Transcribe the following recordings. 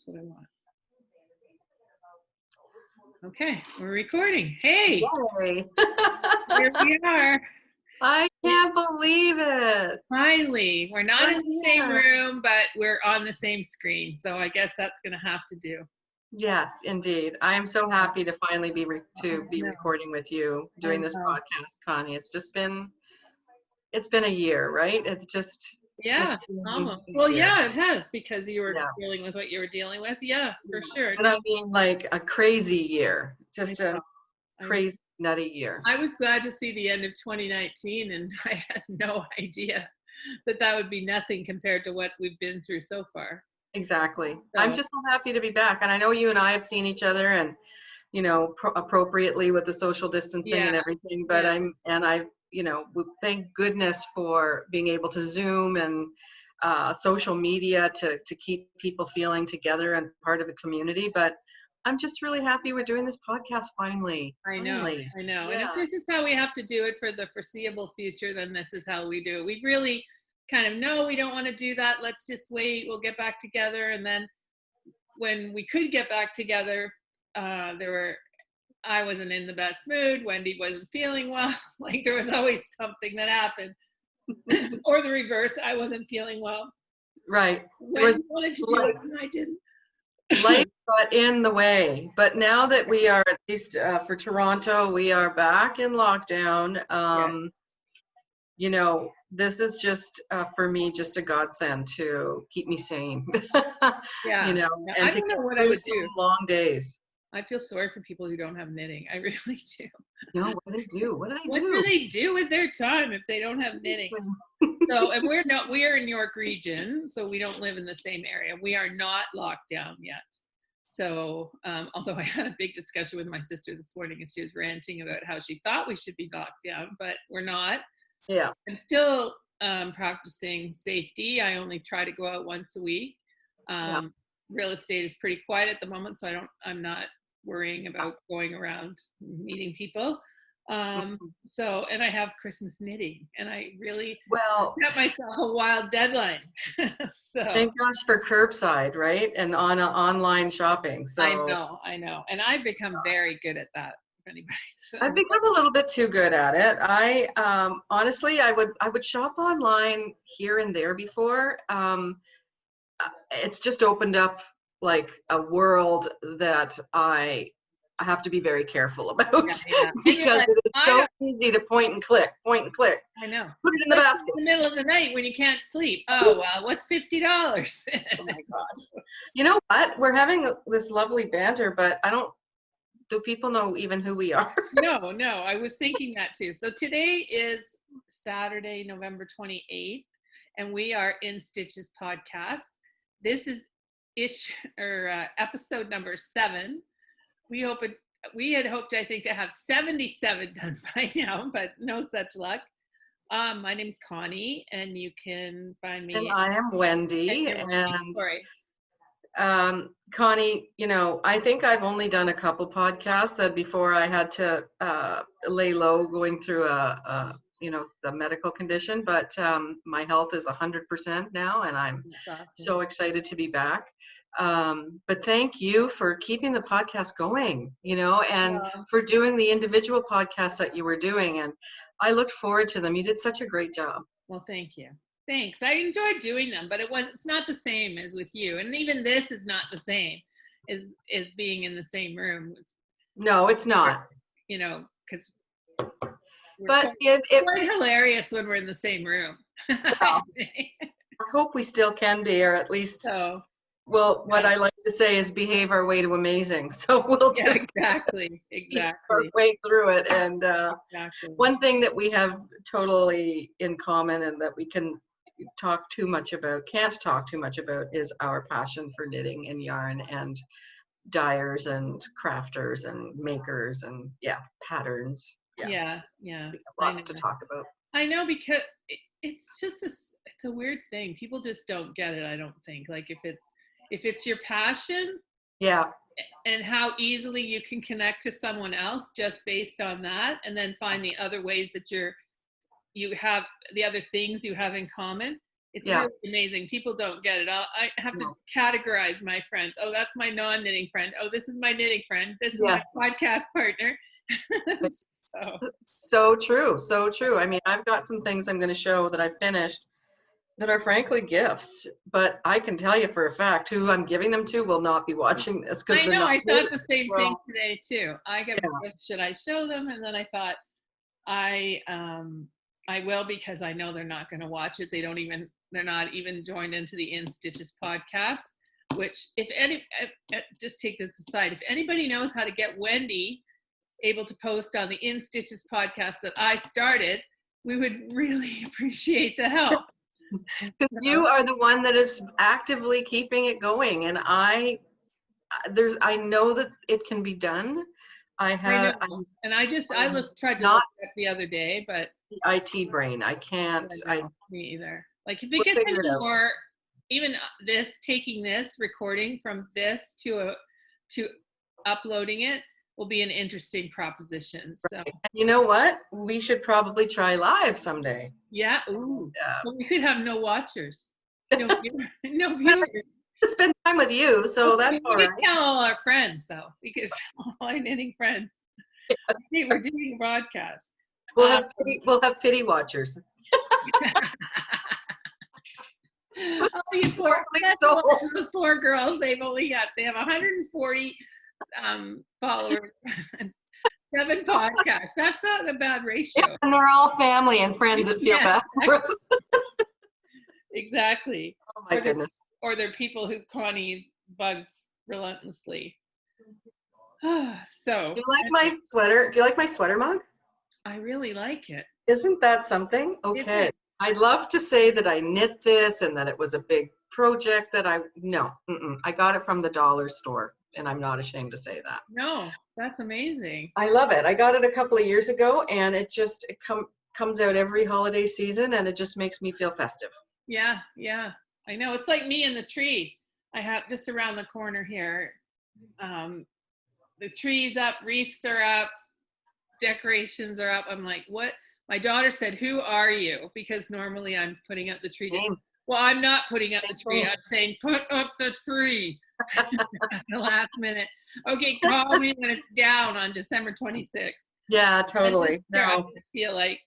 That's what I want. Okay, we're recording. Hey, Yay. here we are. I can't believe it. Finally, we're not in the same Yeah. room, but we're on the same screen. So I guess that's going to have to do. Yes, indeed. I am so happy to finally be recording with you, doing this know. podcast, Connie. It's been a year, right? Yeah, it's been almost. a Well, year. yeah, it has, because you were Yeah. dealing with what you were dealing with. Yeah, for sure. But I mean, like a crazy year, just I a know. crazy, nutty year. I was glad to see the end of 2019, and I had no idea that would be nothing compared to what we've been through so far. Exactly. So, I'm just so happy to be back. And I know you and I have seen each other and, appropriately with the social distancing and everything, but thank goodness for being able to Zoom and social media to keep people feeling together and part of a community. But I'm just really happy we're doing this podcast finally. I know. Yeah. And if this is how we have to do it for the foreseeable future, then this is how we do it. We really kind of know we don't want to do that. Let's just wait. We'll get back together. And then when we could get back together, I wasn't in the best mood. Wendy wasn't feeling well. Like there was always something that happened. Or the reverse, I wasn't feeling well. Right. Wendy wanted to do it and I didn't. Life got in the way, but now that we are, at least for Toronto, we are back in lockdown. This is just for me just a godsend to keep me sane. And I to don't know get what I would some do. long days. I feel sorry for people who don't have knitting. I really do. No, what do they do? What do they do with their time if they don't have knitting? So, and we are in York region, so we don't live in the same area. We are not locked down yet. So, although I had a big discussion with my sister this morning and she was ranting about how she thought we should be locked down, but we're not. Yeah. I'm still practicing safety. I only try to go out once a week. Real estate is pretty quiet at the moment, so I'm not worrying about going around meeting people. So, and I have Christmas knitting, and I really set myself a wild deadline. So thank gosh for curbside, right? And on online shopping. So I know. And I've become very good at that. I've become a little bit too good at it. I honestly, I would shop online here and there before. It's just opened up like a world that I have to be very careful about because it is so easy to point and click. I know. Put it in the basket. In the middle of the night when you can't sleep. Oh, well, what's $50? Oh my gosh. You know what? We're having this lovely banter, but do people know even who we are? No. I was thinking that too. So today is Saturday, November 28th, and we are InStitches podcast. This is episode number 7. We had hoped, I think, to have 77 done by now, but no such luck. My name's Connie, and you can find me. And I am Wendy. And Connie, I think I've only done a couple podcasts that before I had to lay low going through the medical condition, but my health is 100% now, and I'm so excited to be back. But thank you for keeping the podcast going, and for doing the individual podcasts that you were doing. And I looked forward to them. You did such a great job. Well, thank you. Thanks. I enjoyed doing them, but it's not the same as with you. And even this is not the same as being in the same room. No, it's not. Because but it's quite hilarious when we're in the same room. Well, I hope we still can be, or at least what I like to say is behave our way to amazing. So we'll just exactly our way through it. And one thing that we have totally in common and that we can't talk too much about is our passion for knitting and yarn and dyers and crafters and makers and patterns. Yeah. Lots to talk about. I know, because it's just it's a weird thing. People just don't get it, I don't think. Like if it's your passion, and how easily you can connect to someone else just based on that, and then find the other ways that you have the other things you have in common. It's Yeah. really amazing. People don't get it. I have to No. categorize my friends. Oh, that's my non-knitting friend. Oh, this is my knitting friend. This is my Yes. podcast partner. So So true. So true. I mean, I've got some things I'm going to show that I finished that are frankly gifts, but I can tell you for a fact who I'm giving them to will not be watching this because I they're know. not I thought the knitting. same thing So, today too. I get yeah. gifts. Should I show them? And then I thought I I will, because I know they're not going to watch it. They're not even joined into the InStitches podcast. Which, if any, just take this aside. If anybody knows how to get Wendy able to post on the InStitches podcast that I started, we would really appreciate the help. Because you are the one that is actively keeping it going, and I know that it can be done. I know, I'm and I tried to not look at the other day, but the IT brain. I can't. I know, me either. Like if it We'll gets figure it any out. more, even taking this recording from this to uploading it will be an interesting proposition. So And you know what? We should probably try live someday. yeah, ooh, Uh, well, we could have no watchers, no viewers. to spend time with you, so Okay, that's all we right. can tell all our friends though, because all our knitting friends. Hey, we're doing a broadcast. We'll have pity watchers. Oh, you poor, So those poor girls. They have 140 followers and 7 podcasts. That's not a bad ratio. and they're all family and friends that feel Yes, bad for us. exactly. Oh my goodness. Or they're people who Connie bugs relentlessly. So Do you like my sweater? Do you like my sweater mug? I really like it. Isn't that something? It Okay. is. I'd love to say that I knit this and that it was a big project no, I got it from the dollar store and I'm not ashamed to say that. No, that's amazing. I love it. I got it a couple of years ago and it comes out every holiday season and it just makes me feel festive. Yeah, yeah. I know. It's like me and the tree. I have just around the corner here. The tree's up, wreaths are up, decorations are up. I'm like, what? My daughter said, "Who are you?" Because normally I'm putting up the tree. Same. Well, I'm not putting up the tree. Same. I'm saying, "Put up the tree." At the last minute. Okay, call me when it's down on December 26th. Yeah, totally. I No. just feel like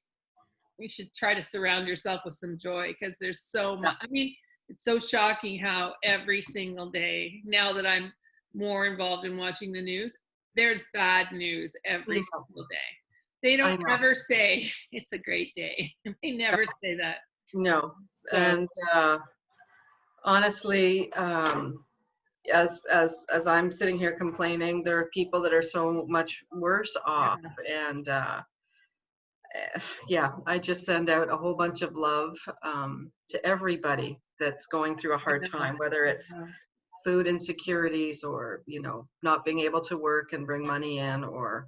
you should try to surround yourself with some joy, because there's so much. I mean, it's so shocking how every single day, now that I'm more involved in watching the news, there's bad news every single day. They don't ever say it's a great day. They never say that. No. So, And honestly, as I'm sitting here complaining, there are people that are so much worse off. And yeah, I just send out a whole bunch of love to everybody that's going through a hard time, whether it's food insecurities or, not being able to work and bring money in, or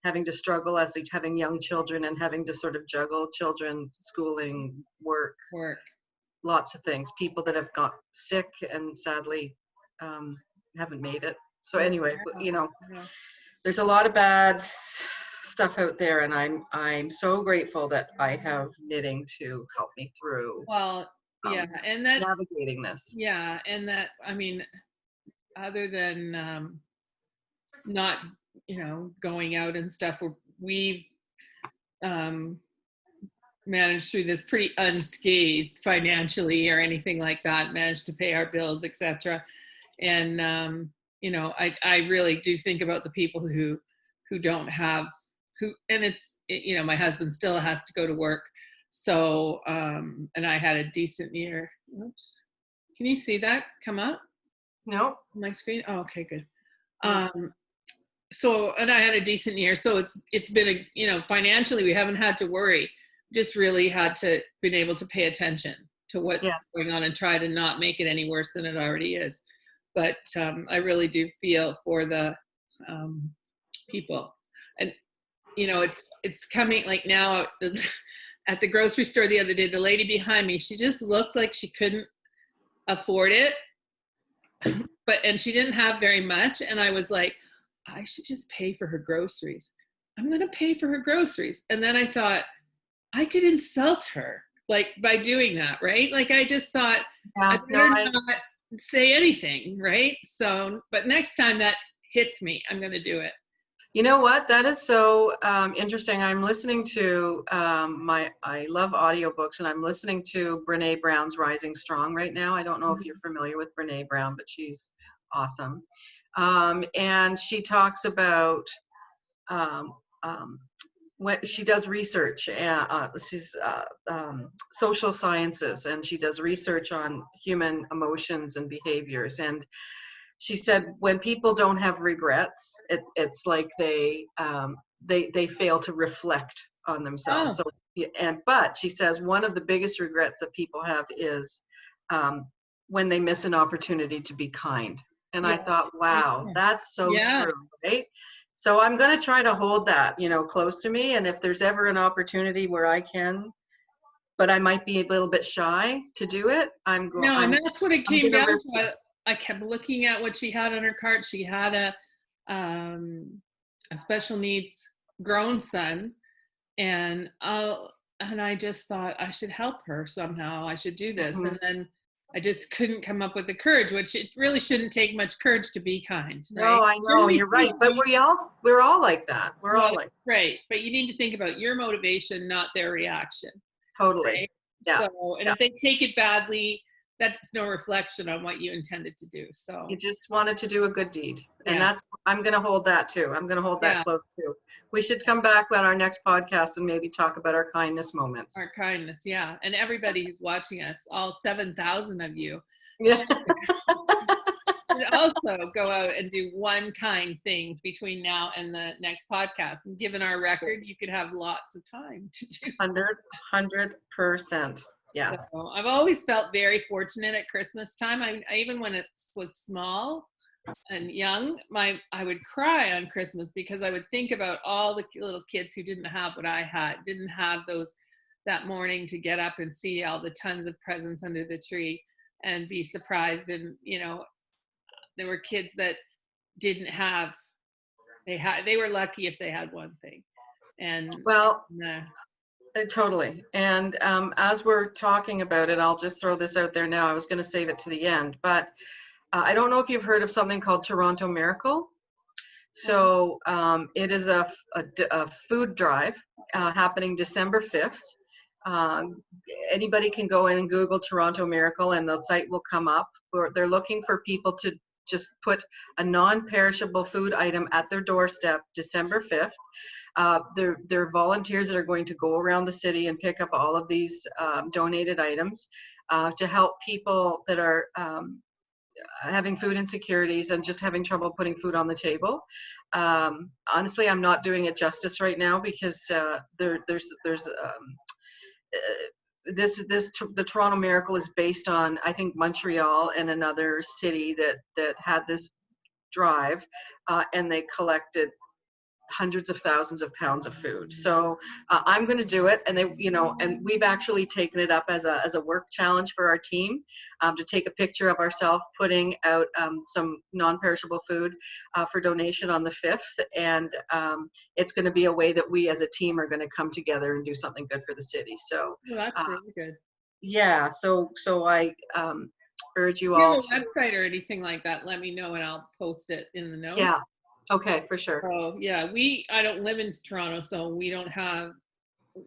having to struggle as having young children and having to sort of juggle children, schooling, work, lots of things. People that have got sick and sadly haven't made it. So anyway, there's a lot of bad stuff out there, and I'm so grateful that I have knitting to help me through. Well, yeah, and that navigating this. Yeah, and that, I mean, other than not, going out and stuff, we've managed through this pretty unscathed financially or anything like that, managed to pay our bills, etc. And I really do think about the people who don't have, and my husband still has to go to work. So, and I had a decent year. Oops. Can you see that come up? No. My screen? Oh, okay, good. So, and I had a decent year. So it's been financially, we haven't had to worry. Just really had to been able to pay attention to what's going on and try to not make it any worse than it already is. But I really do feel for the people. And, it's coming like now at the grocery store the other day, the lady behind me, she just looked like she couldn't afford it, and she didn't have very much. And I was like, I should just pay for her groceries. I'm going to pay for her groceries. And then I thought, I could insult her. like by doing that, right? Like I just thought I Yeah, no, better not say anything, right? So, but next time that hits me, I'm going to do it. you know what? That is so interesting. I'm listening to I love audiobooks, and I'm listening to Brene Brown's Rising Strong right now. I don't know if you're familiar with Brene Brown, but she's awesome. And she talks about um, um, when she does research. She's social sciences, and she does research on human emotions and behaviors. And she said when people don't have regrets, it's like they fail to reflect on themselves. Oh, So but she says one of the biggest regrets that people have is um, when they miss an opportunity to be kind. And yeah. I thought, wow, that's so Yeah. true, right? So I'm going to try to hold that, close to me. And if there's ever an opportunity where I can, but I might be a little bit shy to do it, No, and that's what it I'm came going to down risk it. to. I kept looking at what she had on her cart. She had um, a special needs grown son, and I just thought I should help her somehow. I should do this, Mhm. and then I just couldn't come up with the courage, which it really shouldn't take much courage to be kind, right? No, I know, Really you're right. should But be. we're all like that. We're Well, all like right, but you need to think about your motivation, not their reaction, totally. right? Yeah. So, and Yeah. if they take it badly, that's no reflection on what you intended to do. You So, just wanted to do a good deed. And yeah, I'm going to hold that too. I'm going to hold that yeah, close too. We should come back on our next podcast and maybe talk about our kindness moments. our kindness, yeah. And everybody who's watching us, all 7,000 of you, Yeah. should, should also go out and do one kind thing between now and the next podcast. And given our record, you could have lots of time to do. 100%. So Yes. I've always felt very fortunate at Christmas time. Even when it was small and young, I would cry on Christmas because I would think about all the little kids who didn't have what I had, didn't have those that morning to get up and see all the tons of presents under the tree and be surprised. And there were kids that didn't have. They were lucky if they had one thing. And Well, uh, totally. And as we're talking about it, I'll just throw this out there now. I was going to save it to the end, but I don't know if you've heard of something called Toronto Miracle. So it is a food drive happening December 5th. Anybody can go in and Google Toronto Miracle and the site will come up. They're looking for people to just put a non-perishable food item at their doorstep December 5th. They're volunteers that are going to go around the city and pick up all of these donated items to help people that are having food insecurities and just having trouble putting food on the table. Honestly, I'm not doing it justice right now because there's the Toronto Miracle is based on, I think, Montreal and another city that had this drive, and they collected hundreds of thousands of pounds of food. So I'm going to do it, and and we've actually taken it up as a work challenge for our team to take a picture of ourselves putting out some non-perishable food for donation on the 5th, and it's going to be a way that we as a team are going to come together and do something good for the city. So well, that's really good. yeah, so I urge you If you all have to, a website or anything like that, let me know and I'll post it in the notes. yeah, okay, for sure. Oh yeah, I don't live in Toronto, so we don't have.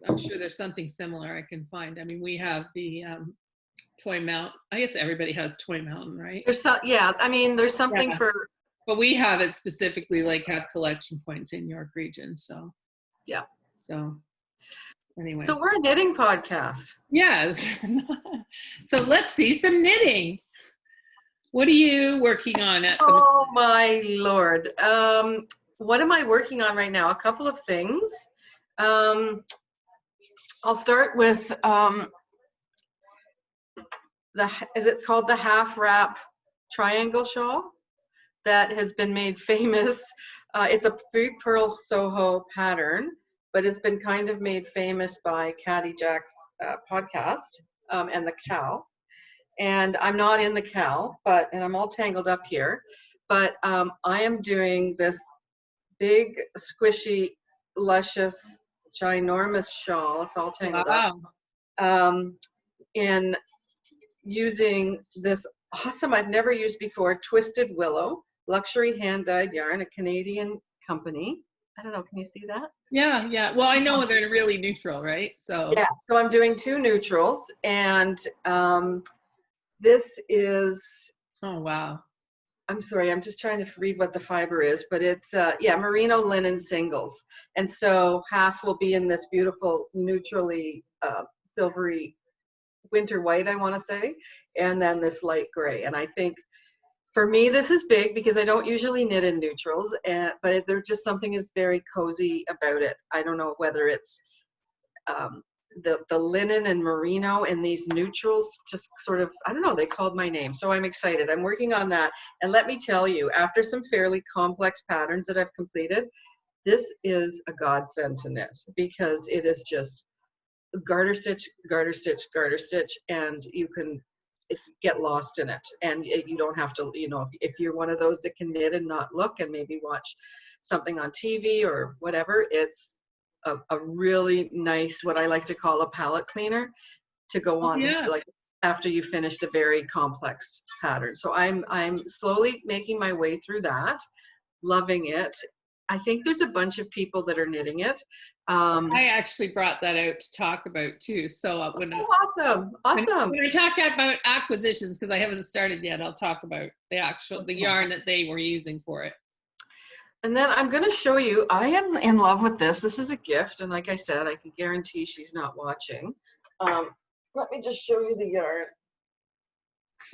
I'm sure there's something similar I can find. I mean, we have the Toy Mountain. I guess everybody has Toy Mountain, right? Yeah, I mean, there's something Yeah, for, but we have it specifically like have collection points in York region. So yeah. so anyway, So we're a knitting podcast. yes. So let's see some knitting. What are you working on at the moment? Oh my Lord. What am I working on right now? A couple of things. I'll start with is it called the half wrap triangle shawl that has been made famous. It's a free pearl Soho pattern, but it's been kind of made famous by Caddy Jack's podcast and the cow. And I'm not in the cow, and I'm all tangled up here, but I am doing this big, squishy, luscious, ginormous shawl. It's all tangled up. Wow. in using this awesome, I've never used before, Twisted Willow luxury hand-dyed yarn, a Canadian company. I don't know, can you see that? Yeah, yeah. Well, I know they're really neutral, right? So Yeah, so I'm doing 2 neutrals, and this is, oh wow. I'm sorry, I'm just trying to read what the fiber is, but it's, yeah, merino linen singles. And so half will be in this beautiful neutrally silvery winter white, I want to say, and then this light gray. And I think for me, this is big because I don't usually knit in neutrals, but there's just something is very cozy about it. I don't know whether it's um, the linen and merino and these neutrals just sort of, I don't know, they called my name. So I'm excited. I'm working on that. And let me tell you, after some fairly complex patterns that I've completed, this is a godsend to knit because it is just garter stitch, garter stitch, garter stitch, and you can get lost in it. And you don't have to, you know, if you're one of those that can knit and not look and maybe watch something on TV or whatever, it's a really nice, what I like to call a palette cleaner to go Oh, on, yeah. like after you finished a very complex pattern. So I'm slowly making my way through that, loving it. I think there's a bunch of people that are knitting it. I actually brought that out to talk about too. So Awesome, awesome. when I talk about acquisitions, because I haven't started yet, I'll talk about the yarn that they were using for it. And then I'm going to show you, I am in love with this. This is a gift. And like I said, I can guarantee she's not watching. Let me just show you the yarn.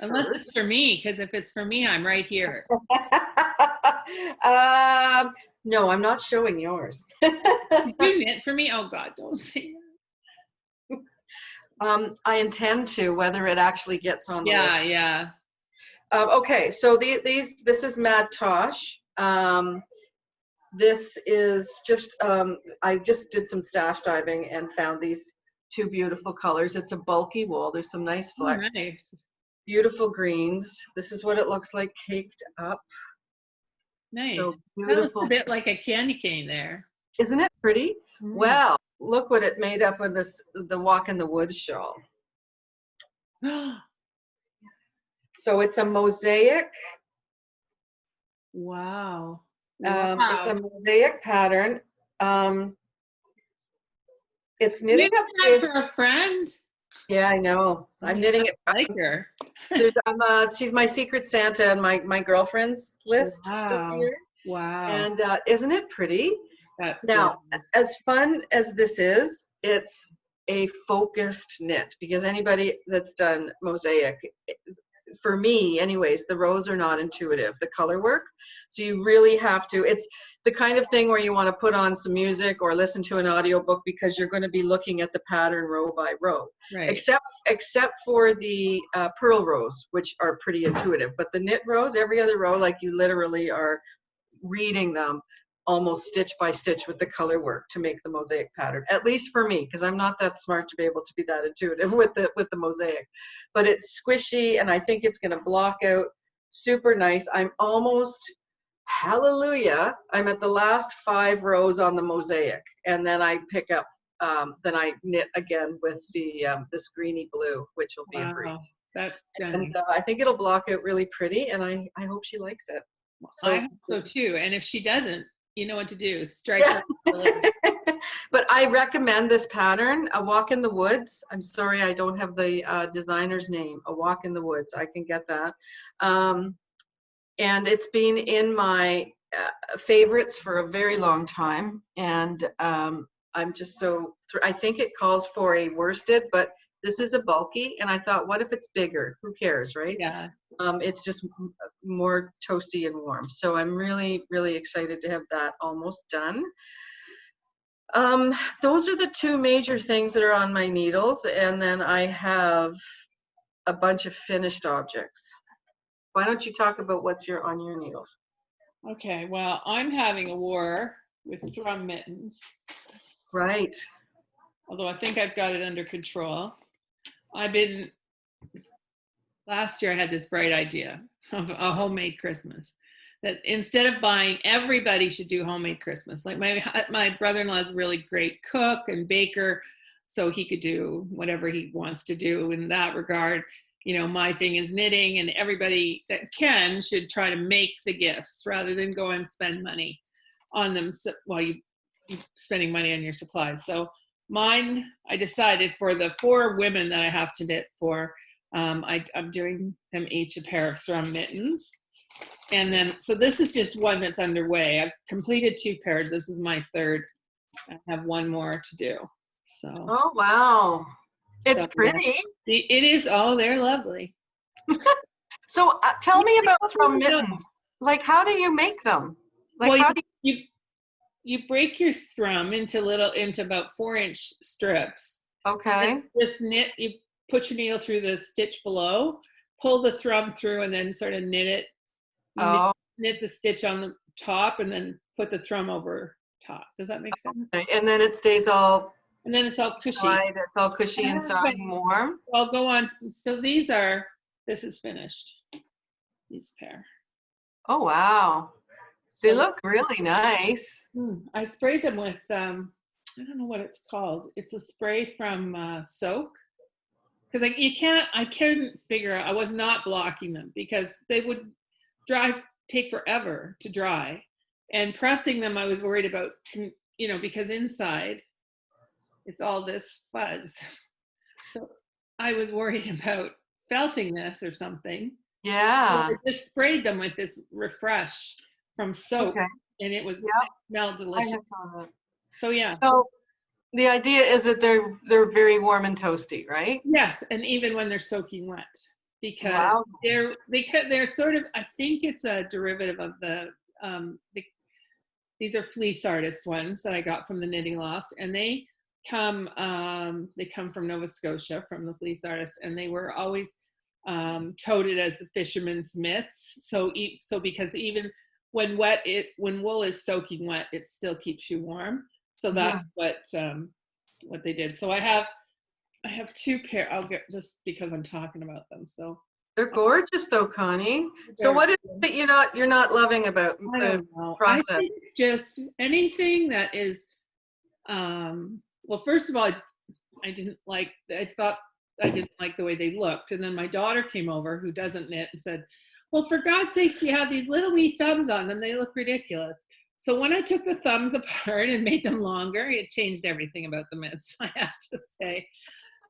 Unless it's for me, because if it's for me, I'm right here. No, I'm not showing yours. Did you knit for me? Oh God, don't say that. I intend to, whether it actually gets on the list. Yeah. Okay, so this is Mad Tosh. This is just, I just did some stash diving and found these 2 beautiful colors. It's a bulky wool. There's some nice flex. Oh, nice. Beautiful greens. This is what it looks like caked up. Nice. So That looks beautiful. a bit like a candy cane there. Isn't it pretty? Well, look what it made up with the Walk in the Woods shawl. So it's a mosaic. Wow. It's a mosaic pattern. It's You knitting did up that for a friend? Yeah, I know. I'm knitting it. I like her. She's my secret Santa and my girlfriend's list this year. Wow. And isn't it pretty? That's Now, gorgeous. as fun as this is, it's a focused knit because anybody that's done mosaic, for me anyways, the rows are not intuitive, the color work. So you really have to, it's the kind of thing where you want to put on some music or listen to an audiobook because you're going to be looking at the pattern row by row. Right. Except for the purl rows, which are pretty intuitive. But the knit rows, every other row, like you literally are reading them almost stitch by stitch with the color work to make the mosaic pattern, at least for me, because I'm not that smart to be able to be that intuitive with the mosaic. But it's squishy and I think it's going to block out super nice. I'm almost, hallelujah, I'm at the last 5 rows on the mosaic, and then I pick up then I knit again with the this greeny blue, which will be a breeze. That's stunning. And I think it'll block out really pretty, and I hope she likes it. So, I hope so too. And if she doesn't, you know what to do. Strike her. But I recommend this pattern, A Walk in the Woods. I'm sorry, I don't have the designer's name. A Walk in the Woods. I can get that. And it's been in my favorites for a very long time. And I'm just so, I think it calls for a worsted, but this is a bulky. And I thought, what if it's bigger? Who cares, right? Yeah. It's just more toasty and warm. So I'm really, really excited to have that almost done. Those are the 2 major things that are on my needles. And then I have a bunch of finished objects. Why don't you talk about what's on your needles? Okay, well, I'm having a war with thrum mittens. Right. Although I think I've got it under control. Last year I had this bright idea of a homemade Christmas. That instead of buying, everybody should do homemade Christmas. Like my brother-in-law is a really great cook and baker. so he could do whatever he wants to do in that regard. My thing is knitting, and everybody that can should try to make the gifts rather than go and spend money on them while you're spending money on your supplies. So mine, I decided for the 4 women that I have to knit for, I'm doing them each a pair of thrum mittens. And then, so this is just one that's underway. I've completed 2 pairs. This is my 3rd. I have 1 more to do. So. Oh, wow. It's pretty. Yeah. It is. Oh, they're lovely. So tell me about thrum mittens. Like, how do you make them? Like, well, how do you break your thrum into about 4-inch strips. Okay. Just knit. You put your needle through the stitch below, pull the thrum through, and then sort of knit it. You knit the stitch on the top, and then put the thrum over top. Does that make sense? Okay. And then it stays all. And then it's all cushy. Right, it's all cushy inside and warm. I'll go on. So this is finished. These pair. Oh, wow. They look really nice. I sprayed them with, I don't know what it's called. It's a spray from Soak. Because I couldn't figure out, I was not blocking them because they would take forever to dry. And pressing them, I was worried about, because inside, it's all this fuzz. So I was worried about felting this or something. Yeah. So I just sprayed them with this Refresh from Soap, and it smelled delicious. I saw that. So yeah. So the idea is that they're very and toasty, right? Yes, and even when they're soaking wet, because they're sort of, I think it's a derivative of these are Fleece Artist ones that I got from the Knitting Loft, and they come from Nova Scotia, from the Fleece Artist, and they were always toted as the fisherman's mitts. So because even when wool is soaking wet, it still keeps you warm. So that's what they did. So I have 2 pair. I'll get, just because I'm talking about them. So they're gorgeous, though, Connie. So what is it that you're not loving about the process? I think it's just anything that is. Well, first of all, I didn't like the way they looked. And then my daughter came over, who doesn't knit, and said, well, for God's sakes, you have these little wee thumbs on them. They look ridiculous. So when I took the thumbs apart and made them longer, it changed everything about the mitts, I have to say.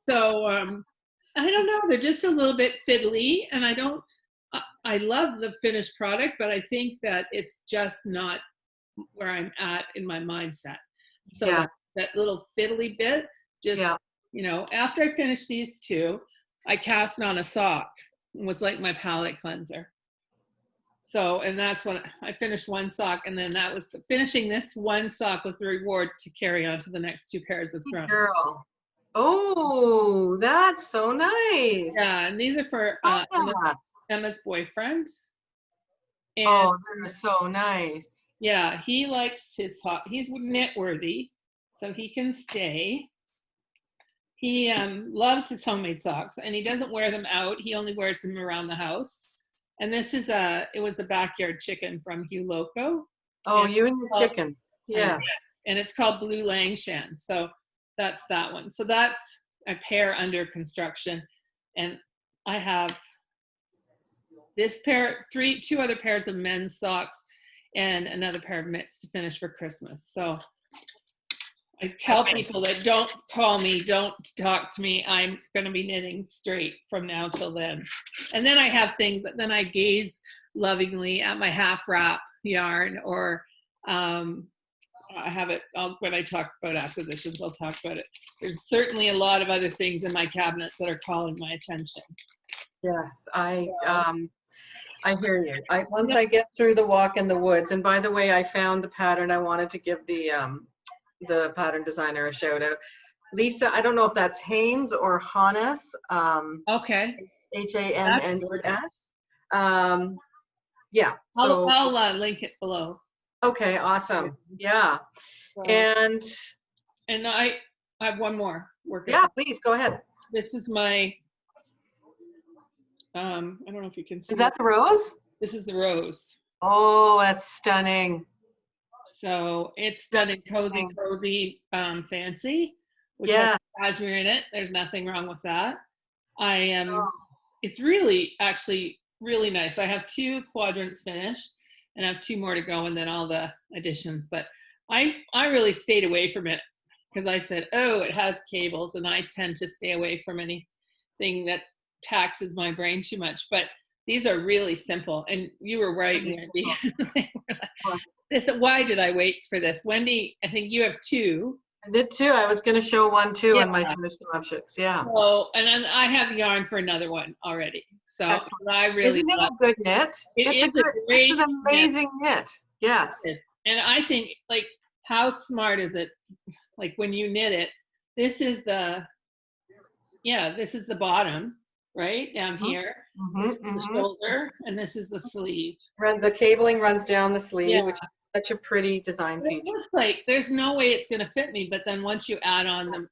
So I don't know. They're just a little bit fiddly. And I love the finished product, but I think that it's just not where I'm at in my mindset. So that little fiddly bit, just, after I finished these 2, I cast on a sock. It was like my palette cleanser. So, and that's when I finished 1 sock, and then finishing this 1 sock was the reward to carry on to the next 2 pairs of thrum. Girl. Oh, that's so nice. Yeah, and these are for Emma's boyfriend. And, they're so nice. Yeah, he likes he's knit worthy, so he can stay. He loves his homemade socks, and he doesn't wear them out. He only wears them around the house. And this is it was a backyard chicken from Hugh Loco. Oh, you and your chickens. Yeah. And it's called Blue Langshan. So that's that one. So that's a pair under construction. And I have this pair, 2 other pairs of men's socks, and another pair of mitts to finish for Christmas. So I tell people that don't call me, don't talk to me. I'm going to be knitting straight from now till then. And then I have things that then I gaze lovingly at my half wrap yarn, or I have it, when I talk about acquisitions, I'll talk about it. There's certainly a lot of other things in my cabinets that are calling my attention. Yes, I hear you. Once I get through the walk in the woods, and by the way, I found the pattern. I wanted to give the pattern designer a shout out. Lisa, I don't know if that's Haynes or Hannes. Okay. Hannes. Yeah. So I'll link it below. Okay, awesome. Yeah. And I have one more. Yeah, please go ahead. This is my, I don't know if you can see. Is that the rose? This is the rose. Oh, that's stunning. So it's done in cozy, fancy. which has Yeah. cashmere in it. There's nothing wrong with that. I am, Oh, it's really actually really nice. I have 2 quadrants finished and I have 2 more to go and then all the additions. But I really stayed away from it because I said, oh, it has cables, and I tend to stay away from anything that taxes my brain too much. But these are really simple. And you were right, really Wendy. simple. They were like, Oh, why did I wait for this? Wendy, I think you have 2. I did too. I was going to show one too Yeah. on my finished objects. Yeah. So, and then I have yarn for another one already. So Excellent. I really Isn't it love a good knit? it. It's a Is good, a it's great an knit. amazing knit. Yes. And I think, like, how smart is it? Like when you knit it, this is the, yeah, this is the bottom, right down here. Mm-hmm, This is the mm-hmm. shoulder, and this is the sleeve. The cabling runs down the Yeah. sleeve, which is such a pretty design It feature. looks like there's no way it's going to fit me, but then once you add on the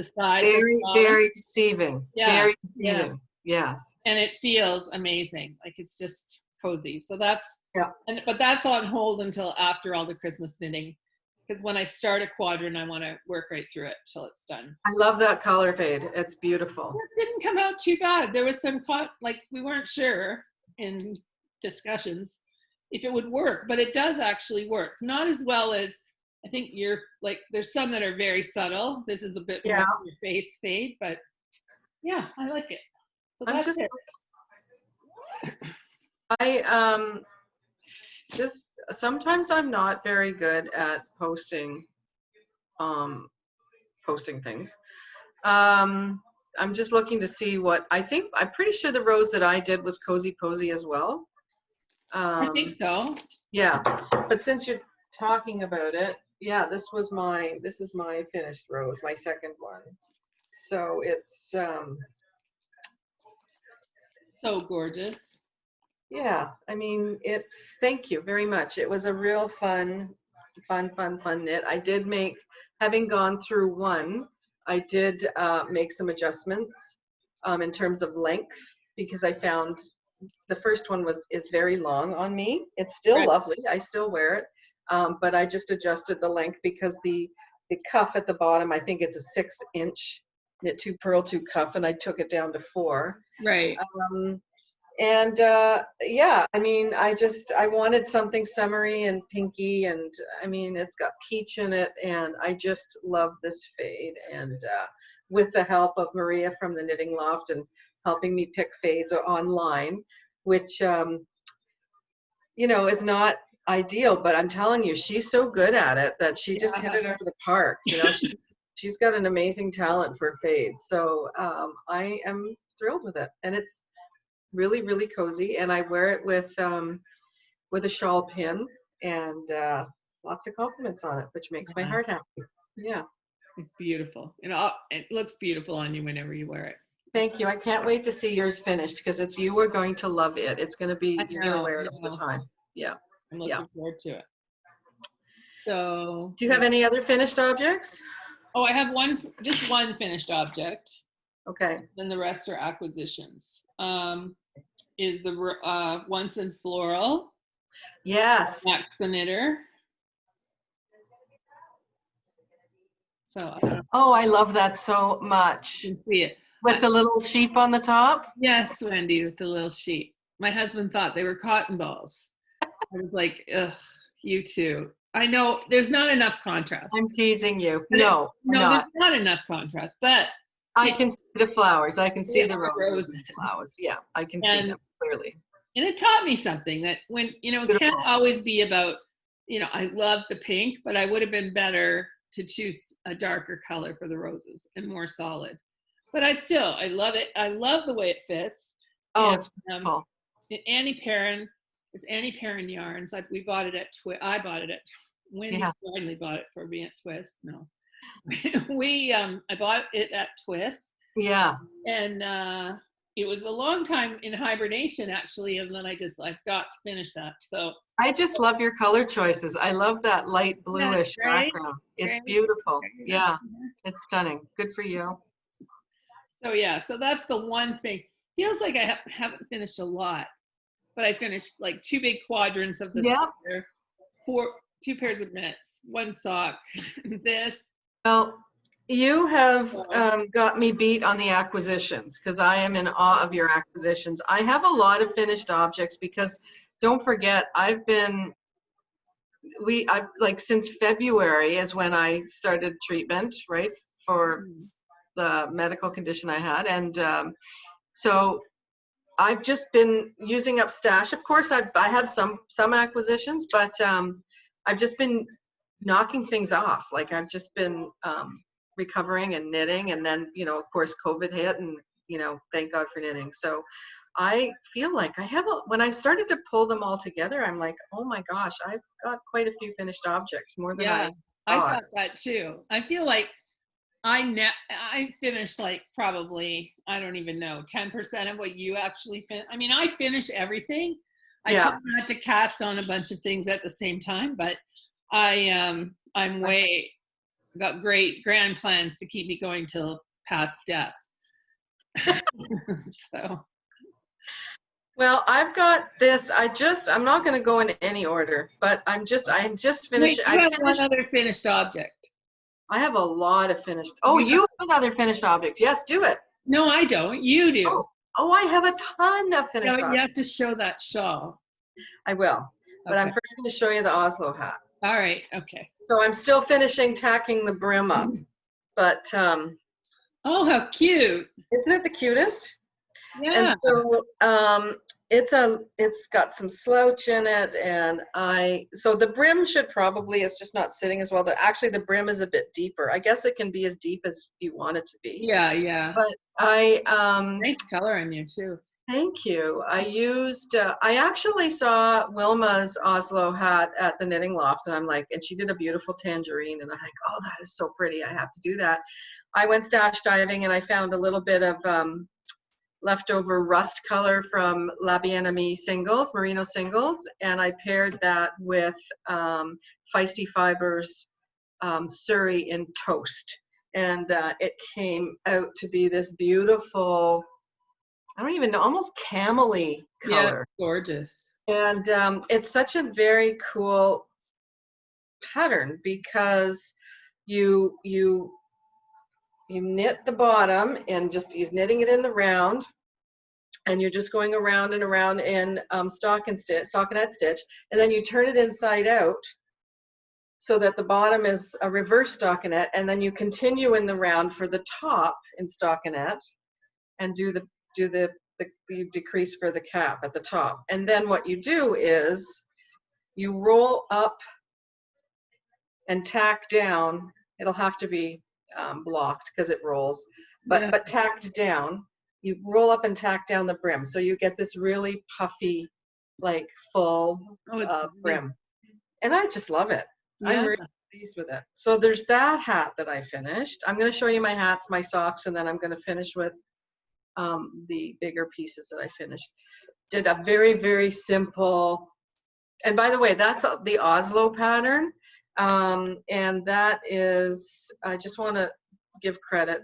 sides and the Very, bottom, very deceiving. yeah, Very yeah, deceiving. Yes. and it feels amazing. Like it's just cozy. So that's, Yeah. but that's on hold until after all the Christmas knitting, because when I start a quadrant, I want to work right through it till it's done. I love that color fade. It's beautiful. It didn't come out too bad. There was some like we weren't sure in discussions if it would work, but it does actually work. Not as well as I think you're like. There's some that are very subtle. This is a bit more Yeah. your face fade, but yeah, I like it. So I'm that's just, it. I just sometimes I'm not very good at um posting things. I'm just looking to see what I'm pretty sure the rose that I did was Cozy Posy as well. I think so. Yeah, but since you're talking about it, yeah, this is my finished rose, my second one. So it's So gorgeous. yeah, I mean, thank you very much. It was a real fun knit. I did having gone through one, I did make some adjustments in terms of length because I found the first one is very long on me. It's still Right. lovely. I still wear it. But I just adjusted the length because the cuff at the bottom, I think it's a 6-inch knit 2 purl 2 cuff, and I took it down to 4. Right. And yeah, I mean, I wanted something summery and pinky, and I mean, it's got peach in it, and I just love this fade. And with the help of Maria from the Knitting Loft and helping me pick fades online, which is not ideal, but I'm telling you, she's so good at it that she just hit it out of the park. She's got an amazing talent for fades. So I am thrilled with it, and it's really, really cozy, and I wear it with a shawl pin, and lots of compliments on it, which makes my heart happy. Yeah. It's beautiful. It looks beautiful on you whenever you wear it. Thank you. I can't wait to see yours finished because you are going to love it. It's going to be, you're going to wear it all the time. Yeah. I'm looking forward to it. So, do you have any other finished objects? Oh, I have just one finished object. Okay. Then the rest are acquisitions. Is the Once in Floral. Yes. Max the Knitter. So, oh, I love that so much. You can see it. With the little sheep on the top? Yes, Wendy, with the little sheep. My husband thought they were cotton balls. I was like, ugh, you too. I know there's not enough contrast. I'm teasing you. No, there's not enough contrast, but I can see the flowers. I can see the roses and the flowers. Yeah, I can see them clearly. And it taught me something that when, it can't always be about, I love the pink, but I would have been better to choose a darker color for the roses and more solid. But I love it. I love the way it fits. Oh, it's beautiful. Annie Perrin, it's Annie Perrin yarns. We bought it at I bought it at Wendy finally bought it for me at Twist. No. I bought it at Twist. Yeah. And it was a long time in hibernation actually, and then I got to finish that. So I just love your color choices. I love that light bluish background. It's beautiful. Yeah, it's stunning. Good for you. So yeah, so that's the one thing. Feels like I haven't finished a lot, but I finished like 2 big quadrants of the sweater, 2 pairs of mitts, 1 sock, this. Well, You have So, got me beat on the acquisitions because I am in awe of your acquisitions. I have a lot of finished objects because don't forget, I've like since February is when I started treatment, right, for mhm. the medical condition I had. And so I've just been using up stash. Of course, I have some acquisitions, but I've just been knocking things off. Like I've just been recovering and knitting, and then of course, COVID hit, and thank God for knitting. So I feel like when I started to pull them all together, I'm like, oh my gosh, I've got quite a few finished objects, more than Yeah, I I thought. thought that too. I feel like I finished like probably, I don't even know, 10% of what you actually I mean, I finish everything. I try Yeah. not to cast on a bunch of things at the same time, but I'm got great grand plans to keep me going till past death. So Well, I've got this. I'm not going to go in any order, but I'm just finished. wait, you I have one finished. other finished object. I have a lot of finished. Oh, You you have another finished object. Yes, do it. No, I don't. You do. Oh, oh, I have a ton of No, finished you objects. have to show that shawl. I will, but I'm Okay. first going to show you the Oslo hat. All right. Okay. So I'm still finishing tacking the brim up, but Oh, how cute. isn't it the cutest? And Yeah. so it's got some slouch in it, and so the brim should probably, it's just not sitting as well. Actually the brim is a bit deeper. I guess it can be as deep as you want it to be. Yeah. Yeah. But Nice color on you too. thank you. I actually saw Wilma's Oslo hat at the Knitting Loft, and and she did a beautiful tangerine, and I'm like, oh, that is so pretty. I have to do that. I went stash diving, and I found a little bit of leftover rust color from La Bien-Aimée singles, merino singles, and I paired that with Feisty Fibers Surrey in Toast. And it came out to be this beautiful, I don't even know, almost camely Yeah. color. Gorgeous. And it's such a very cool pattern because you knit the bottom and you're knitting it in the round, and you're just going around and around in stockinette stitch, and then you turn it inside out so that the bottom is a reverse stockinette, and then you continue in the round for the top in stockinette and you decrease for the cap at the top. And then what you do is you roll up and tack down. It'll have to be blocked because it rolls, Yeah. but tacked down. You roll up and tack down the brim, so you get this really puffy, like full Oh, it's nice. brim. And I just love it. I'm Yeah. really pleased with it. So there's that hat that I finished. I'm going to show you my hats, my socks, and then I'm going to finish with the bigger pieces that I finished. Did a very, very simple, and by the way, that's the Oslo pattern. And that is, I just want to give credit.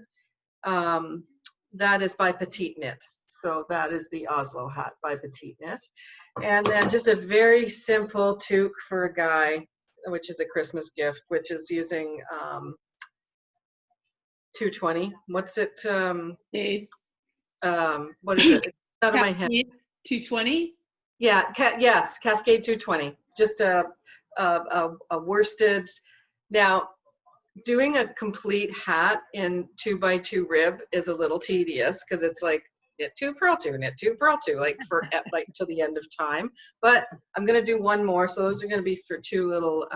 That is by Petite Knit. So that is the Oslo hat by Petite Knit. And then just a very simple toque for a guy, which is a Christmas gift, which is using 220. What's it? Dave. What is it? It's out of my head. 220. Yeah, yes, Cascade 220. Just a worsted. Now, doing a complete hat in 2x2 rib is a little tedious because it's like knit two, purl two, knit two, purl two, like for like till the end of time. But I'm gonna do one more, so those are gonna be for two little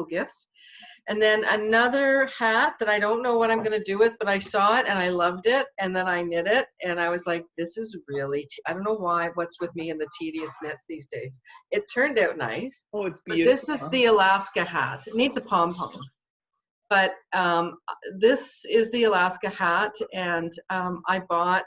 gifts. And then another hat that I don't know what I'm going to do with, but I saw it and I loved it. And then I knit it and I was like, this is really, I don't know what's with me and the tedious knits these days. It turned out nice. Oh, it's But beautiful. this is the Alaska hat. It needs a pom-pom. But this is the Alaska hat, and I bought,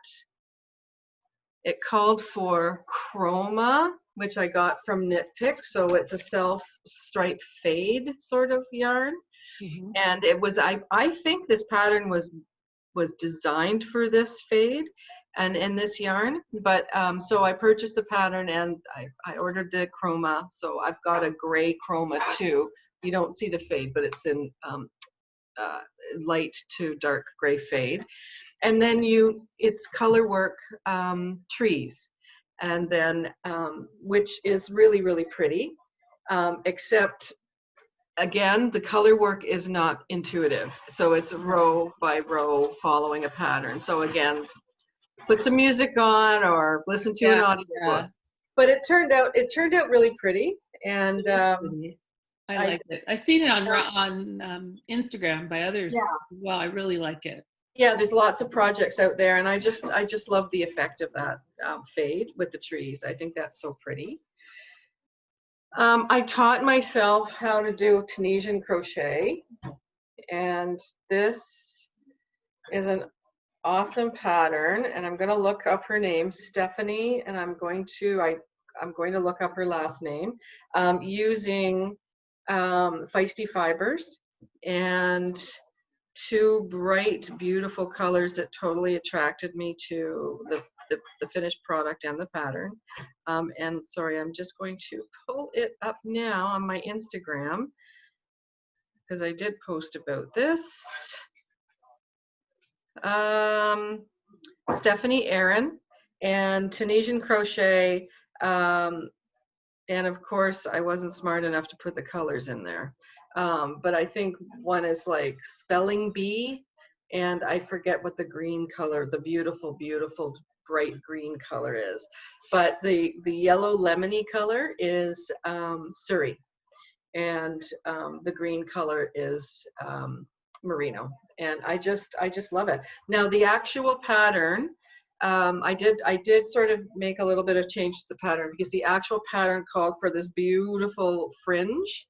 it called for chroma, which I got from Knit Pick. So it's a self-stripe fade sort of yarn. Mhm. And it was, I think this pattern was designed for this fade and in this yarn. But so I purchased the pattern and I ordered the chroma. So I've got a gray chroma too. You don't see the fade, but it's in light to dark gray fade. And then it's color work trees. And then, which is really, really pretty, except again, the color work is not intuitive. So it's row by row following a pattern. So again, put some music on or listen to an Yeah, audiobook. yeah. But it turned out really pretty. And It is pretty. I I like it. I've seen it on Instagram by others yeah. as well. I really like it. Yeah, there's lots of projects out there, and I just love the effect of that fade with the trees. I think that's so pretty. I taught myself how to do Tunisian crochet, and this is an awesome pattern. And I'm going to look up her name, Stephanie, and I'm going to look up her last name using feisty fibers and two bright, beautiful colors that totally attracted me to the finished product and the pattern. And sorry, I'm just going to pull it up now on my Instagram because I did post about this. Stephanie Aaron and Tunisian crochet. And of course, I wasn't smart enough to put the colors in there. But I think one is like spelling bee, and I forget what the green color, the beautiful, beautiful bright green color is. But the yellow lemony color is Surrey, and the green color is merino. And I just love it. Now the actual pattern, I did sort of make a little bit of change to the pattern because the actual pattern called for this beautiful fringe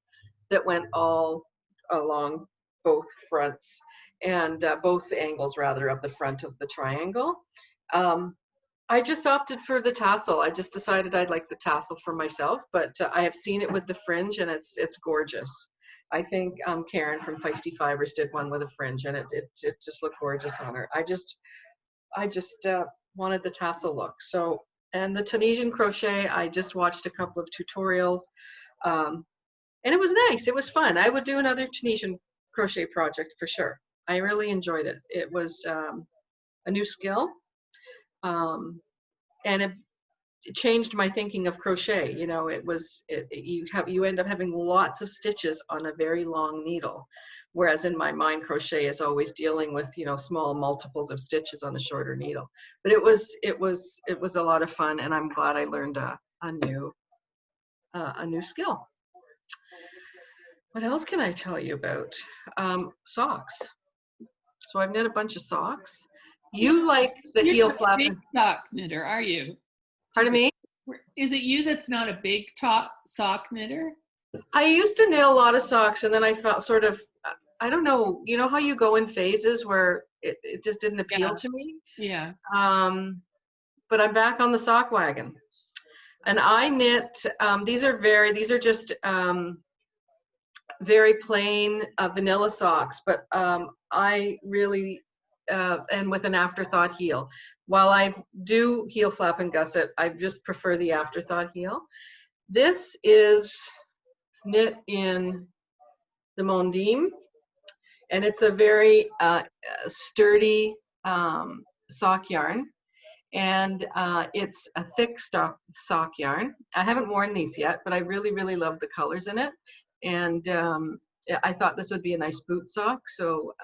that went all along both fronts and both angles rather of the front of the triangle. I just opted for the tassel. I just decided I'd like the tassel for myself, but I have seen it with the fringe and it's gorgeous. I think Karen from Feisty Fibers did one with a fringe and it just looked gorgeous on her. I just wanted the tassel look. So, and the Tunisian crochet, I just watched a couple of tutorials, and it was nice. It was fun. I would do another Tunisian crochet project for sure. I really enjoyed it. It was a new skill, and it changed my thinking of crochet. You know, you end up having lots of stitches on a very long needle, whereas in my mind crochet is always dealing with, you know, small multiples of stitches on a shorter needle. But it was a lot of fun, and I'm glad I learned a new skill. What else can I tell you about? Socks. So I've knit a bunch of socks. You like the You're heel not a flap? big sock knitter, are you? Pardon me? Is it you that's not a big top sock knitter? I used to knit a lot of socks, and then I felt sort of, I don't know, you know how you go in phases where it just didn't appeal to me? Yeah. But I'm back on the sock wagon. And I knit, these are just very plain vanilla socks, but I really, and with an afterthought heel. While I do heel flap and gusset, I just prefer the afterthought heel. This is knit in the Mondim, and it's a very sturdy sock yarn, and it's a thick sock yarn. I haven't worn these yet, but I really, really love the colors in it, and I thought this would be a nice boot sock, so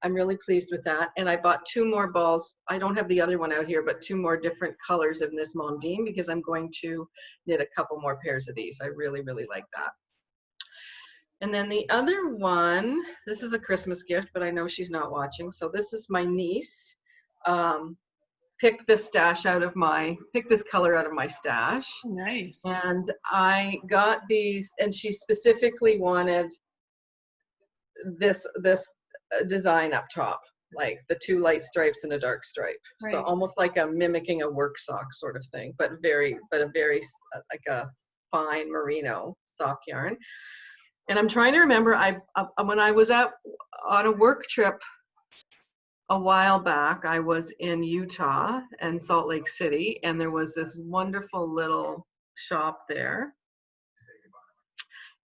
I'm really pleased with that. And I bought two more balls. I don't have the other one out here, but two more different colors in this Mondim because I'm going to knit a couple more pairs of these. I really, really like that. And then the other one, this is a Christmas gift, but I know she's not watching. So this is my niece. Pick this color out of my stash. Nice. And I got these, and she specifically wanted this design up top, like the two light stripes and a dark stripe. Right. So almost like mimicking a work sock sort of thing, but a very like a fine merino sock yarn. And I'm trying to remember, when I was on a work trip a while back, I was in Utah and Salt Lake City, and there was this wonderful little shop there.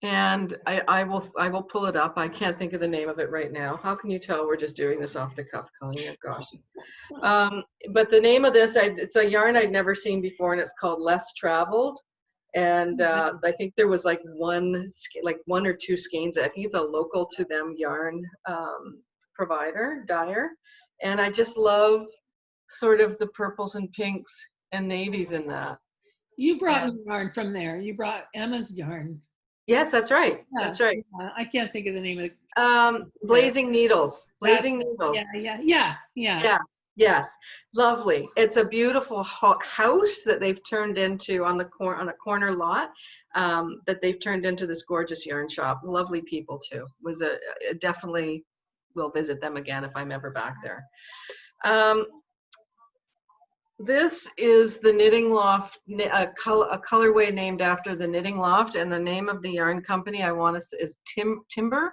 And I will pull it up. I can't think of the name of it right now. How can you tell we're just doing this off the cuff, Connie? Oh gosh. Um, but the name of this, it's a yarn I'd never seen before, and it's called Less Traveled. And I think there was like like one or two skeins. I think it's a local to them yarn provider, dyer. And I just love sort of the purples and pinks and navies in that. You brought And me yarn from there. You brought Emma's yarn. yes, that's right. Yeah, That's right. I can't think of the name of it. Blazing Needles. That's Blazing yeah, Needles. yeah. Yes, yes, lovely. It's a beautiful house that they've turned into on a corner lot, that they've turned into this gorgeous yarn shop. Lovely people too. Definitely will visit them again if I'm ever back there. This is the Knitting Loft, a colorway named after the Knitting Loft, and the name of the yarn company I want to is Timber.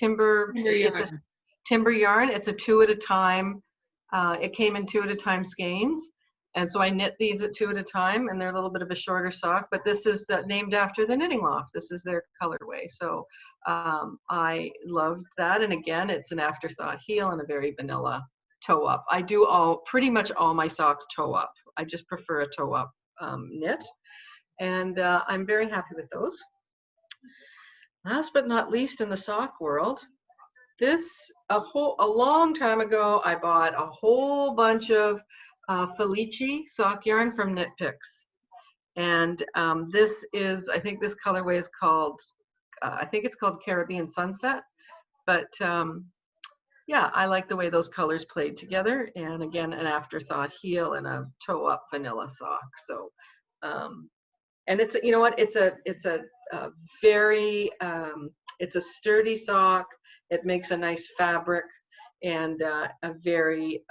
It's a Yarn. timber yarn. It's a 2 at a time. It came in 2 at a time skeins. And so I knit these at 2 at a time, and they're a little bit of a shorter sock, but this is named after the Knitting Loft. This is their colorway. So I loved that. And again, it's an afterthought heel and a very vanilla toe up. I do pretty much all my socks toe up. I just prefer a toe up knit. And I'm very happy with those. Last but not least in the sock world, a long time ago, I bought a whole bunch of Felici sock yarn from Knit Picks. And I think this colorway is called, I think it's called Caribbean Sunset. But yeah, I like the way those colors played together. And again, an afterthought heel and a toe up vanilla sock. So, and it's, you know what, it's a very, it's a sturdy sock. It makes a nice fabric and a very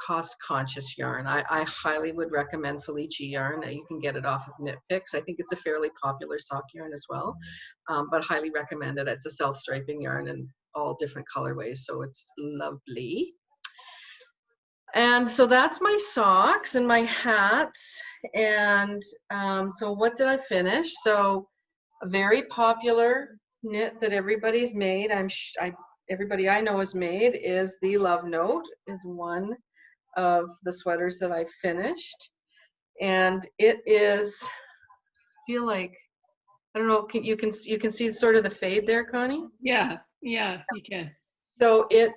cost-conscious yarn. I highly would recommend Felici yarn. You can get it off of Knit Picks. I think it's a fairly popular sock yarn as well, but highly recommend it. It's a self-striping yarn in all different colorways, so it's lovely. And so that's my socks and my hats. And so what did I finish? So a very popular knit that everybody's made, everybody I know has made, is the Love Note, is one of the sweaters that I finished. And it is, I feel like, I don't know, you can see sort of the fade there, Connie? Yeah, you can. So it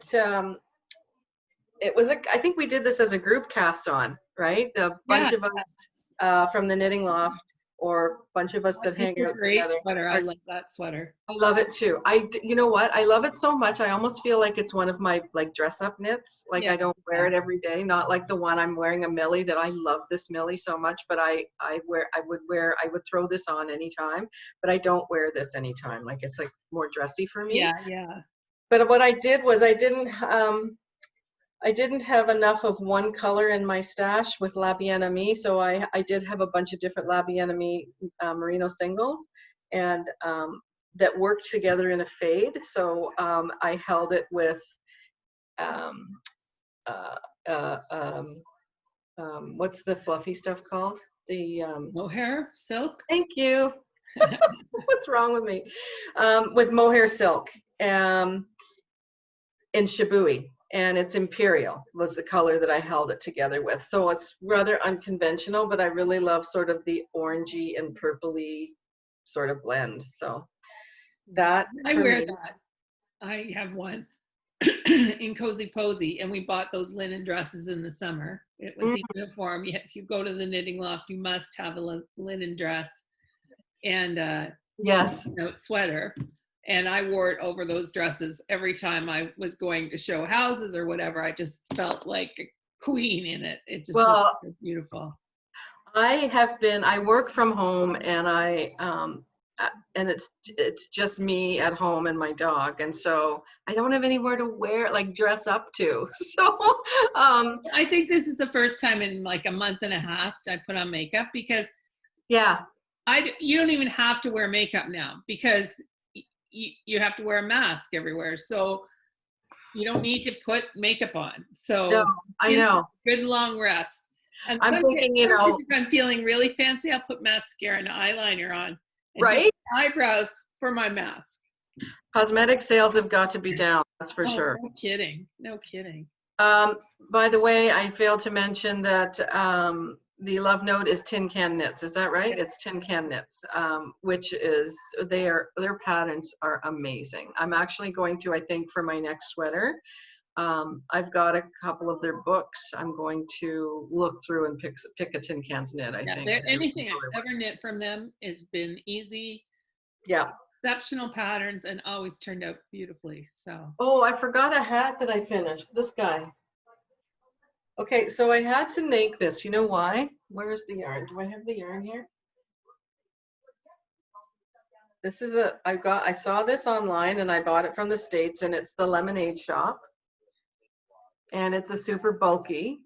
was I think we did this as a group cast on, right? A bunch of us from the Knitting Loft, or a bunch of us that hang out together. Sweater. I love that sweater. I love it too. You know what? I love it so much. I almost feel like it's one of my like dress up knits. Like I don't wear it every day. Not like the one I'm wearing, a Millie, that I love this Millie so much, but I would throw this on anytime, but I don't wear this anytime. Like it's like more dressy for me. Yeah. But what I did was I didn't have enough of one color in my stash with La Bien-Aimée, so I did have a bunch of different La Bien-Aimée merino singles, and that worked together in a fade. So I held it with what's the fluffy stuff called? The mohair silk. Thank you. What's wrong with me? With mohair silk in Shibui. And it's Imperial was the color that I held it together with. So it's rather unconventional, but I really love sort of the orangey and purpley sort of blend. So that I wear that. I have one in Cozy Posy, and we bought those linen dresses in the summer. It was the uniform. If you go to the Knitting Loft, you must have a linen dress and yes, sweater. And I wore it over those dresses every time I was going to show houses or whatever. I just felt like a queen in it. It just looked beautiful. I work from home, and and it's just me at home and my dog. And so I don't have anywhere to wear, like dress up to. So I think this is the first time in like a month and a half I put on makeup, because you don't even have to wear makeup now, because you have to wear a mask everywhere, so you don't need to put makeup on. So no, I know. Good long rest. And I'm thinking, if I'm feeling really fancy, I'll put mascara and eyeliner on. And right? eyebrows for my mask. Cosmetic sales have got to be down, that's for Oh, sure. no kidding. No kidding. By the way, I failed to mention that the Love Note is Tin Can Knits. Is that right? It's Tin Can Knits, which is their patterns are amazing. I'm actually going to, I think, for my next sweater, I've got a couple of their books. I'm going to look through and pick a Tin Can's knit. I think Anything I've ever knit from them has been easy. Yeah. Exceptional patterns and always turned out beautifully. So. Oh, I forgot a hat that I finished. This guy. Okay, so I had to make this. You know why? Where's the yarn? Do I have the yarn here? This is I saw this online and I bought it from the States, and it's the Lemonade Shop. And it's a super bulky,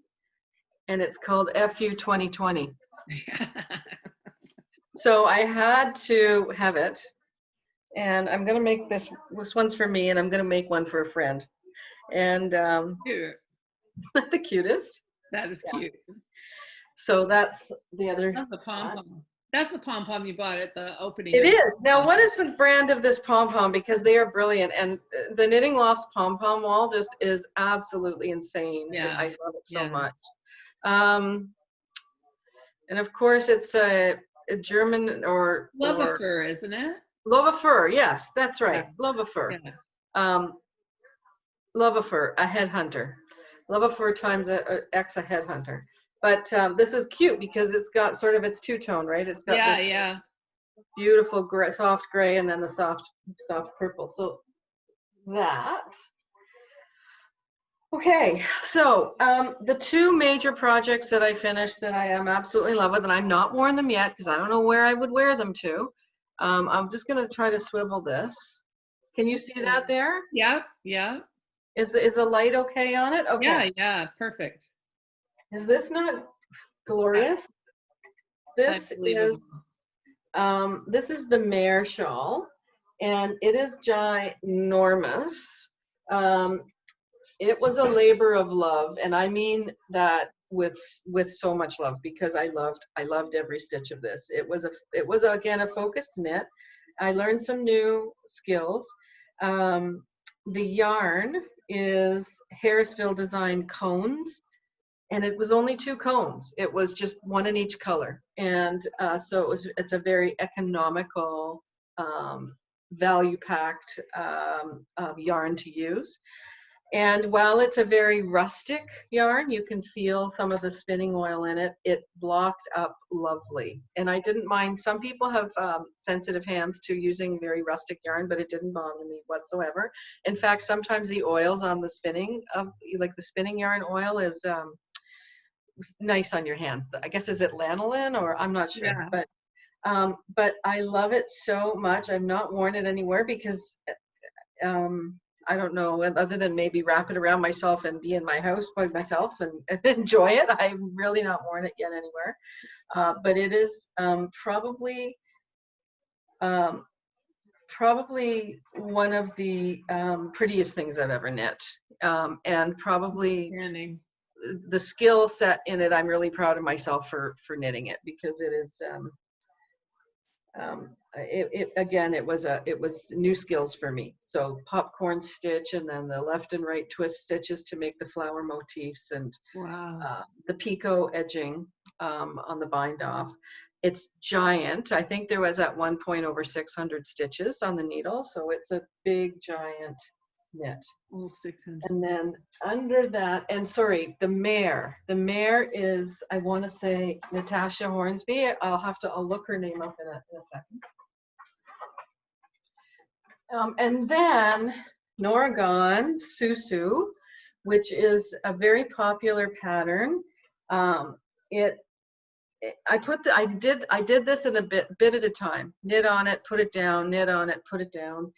and it's called FU 2020. So I had to have it, and I'm gonna make this one's for me, and I'm gonna make one for a friend. And Cute. isn't that the cutest? That is cute. So that's the other. That's the pom-pom. That's the pom-pom you bought at the opening. It is. Now, what is the brand of this pom-pom? Because they are brilliant. And the Knitting Loft's pom-pom wall just is absolutely insane. Yeah. I love it so much. And of course, it's a German or Love-a-fur, isn't it? Love-a-fur. Yes, that's right. Yeah. Love-a-fur. Yeah. Love-a-fur, a headhunter. Love-a-fur times X a headhunter. But this is cute because it's got sort of its two-tone, right? It's got this beautiful gray, soft gray, and then the soft purple. So that. Okay, so the two major projects that I finished that I am absolutely in love with, and I've not worn them yet because I don't know where I would wear them to. I'm just going to try to swivel this. Can you see that there? Yep. Yeah. Is the light okay on it? Okay. Yeah. Yeah. Perfect. Is this not glorious? This is the Mare shawl, and it is ginormous. It was a labor of love, and I mean that with so much love, because I loved every stitch of this. It was again a focused knit. I learned some new skills. The yarn is Harrisville Design cones, and it was only 2 cones. It was just one in each color, and so it's a very economical, value-packed yarn to use. And while it's a very rustic yarn, you can feel some of the spinning oil in it. It blocked up lovely. And I didn't mind. Some people have sensitive hands to using very rustic yarn, but it didn't bother me whatsoever. In fact, sometimes the oils on the spinning, like the spinning yarn oil, is nice on your hands. I guess, is it lanolin, or I'm not sure. Yeah. But I love it so much. I've not worn it anywhere because I don't know, other than maybe wrap it around myself and be in my house by myself and enjoy it. I've really not worn it yet anywhere. But it is probably one of the prettiest things I've ever knit. And probably the skill set in it, I'm really proud of myself for knitting it, because it is it was new skills for me. So popcorn stitch, and then the left and right twist stitches to make the flower motifs, and the picot edging on the bind off. It's giant. I think there was at one point over 600 stitches on the needle, so it's a big giant knit. Oh, 600. And then under that, and sorry, the mare is, I want to say, Natasha Hornsby. I'll look her name up in a second. And then Nora Gaughan's Susu, which is a very popular pattern. I did this in a bit at a time. Knit on it, put it down, knit on it, put it down.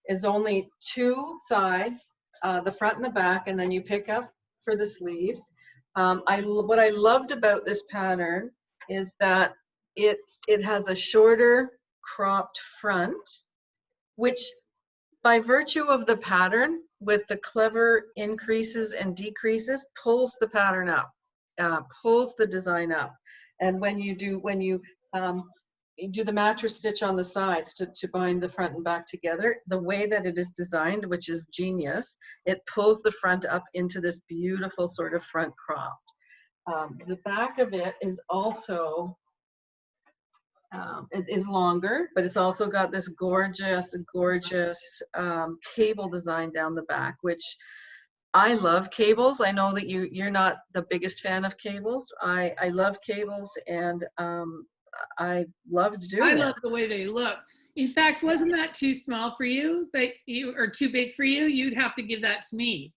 Is only 2 sides, the front and the back, and then you pick up for the sleeves. What I loved about this pattern is that it has a shorter cropped front, which by virtue of the pattern, with the clever increases and decreases, pulls the pattern up, pulls the design up. And when you you do the mattress stitch on the sides to bind the front and back together. The way that it is designed, which is genius, it pulls the front up into this beautiful sort of front crop. The back of it is also, it is longer, but it's also got this gorgeous, gorgeous cable design down the back, which I love cables. I know that you're not the biggest fan of cables. I love cables, and I loved I doing it. love the way they look. In fact, wasn't that too small for you, or too big for you? You'd have to give that to me.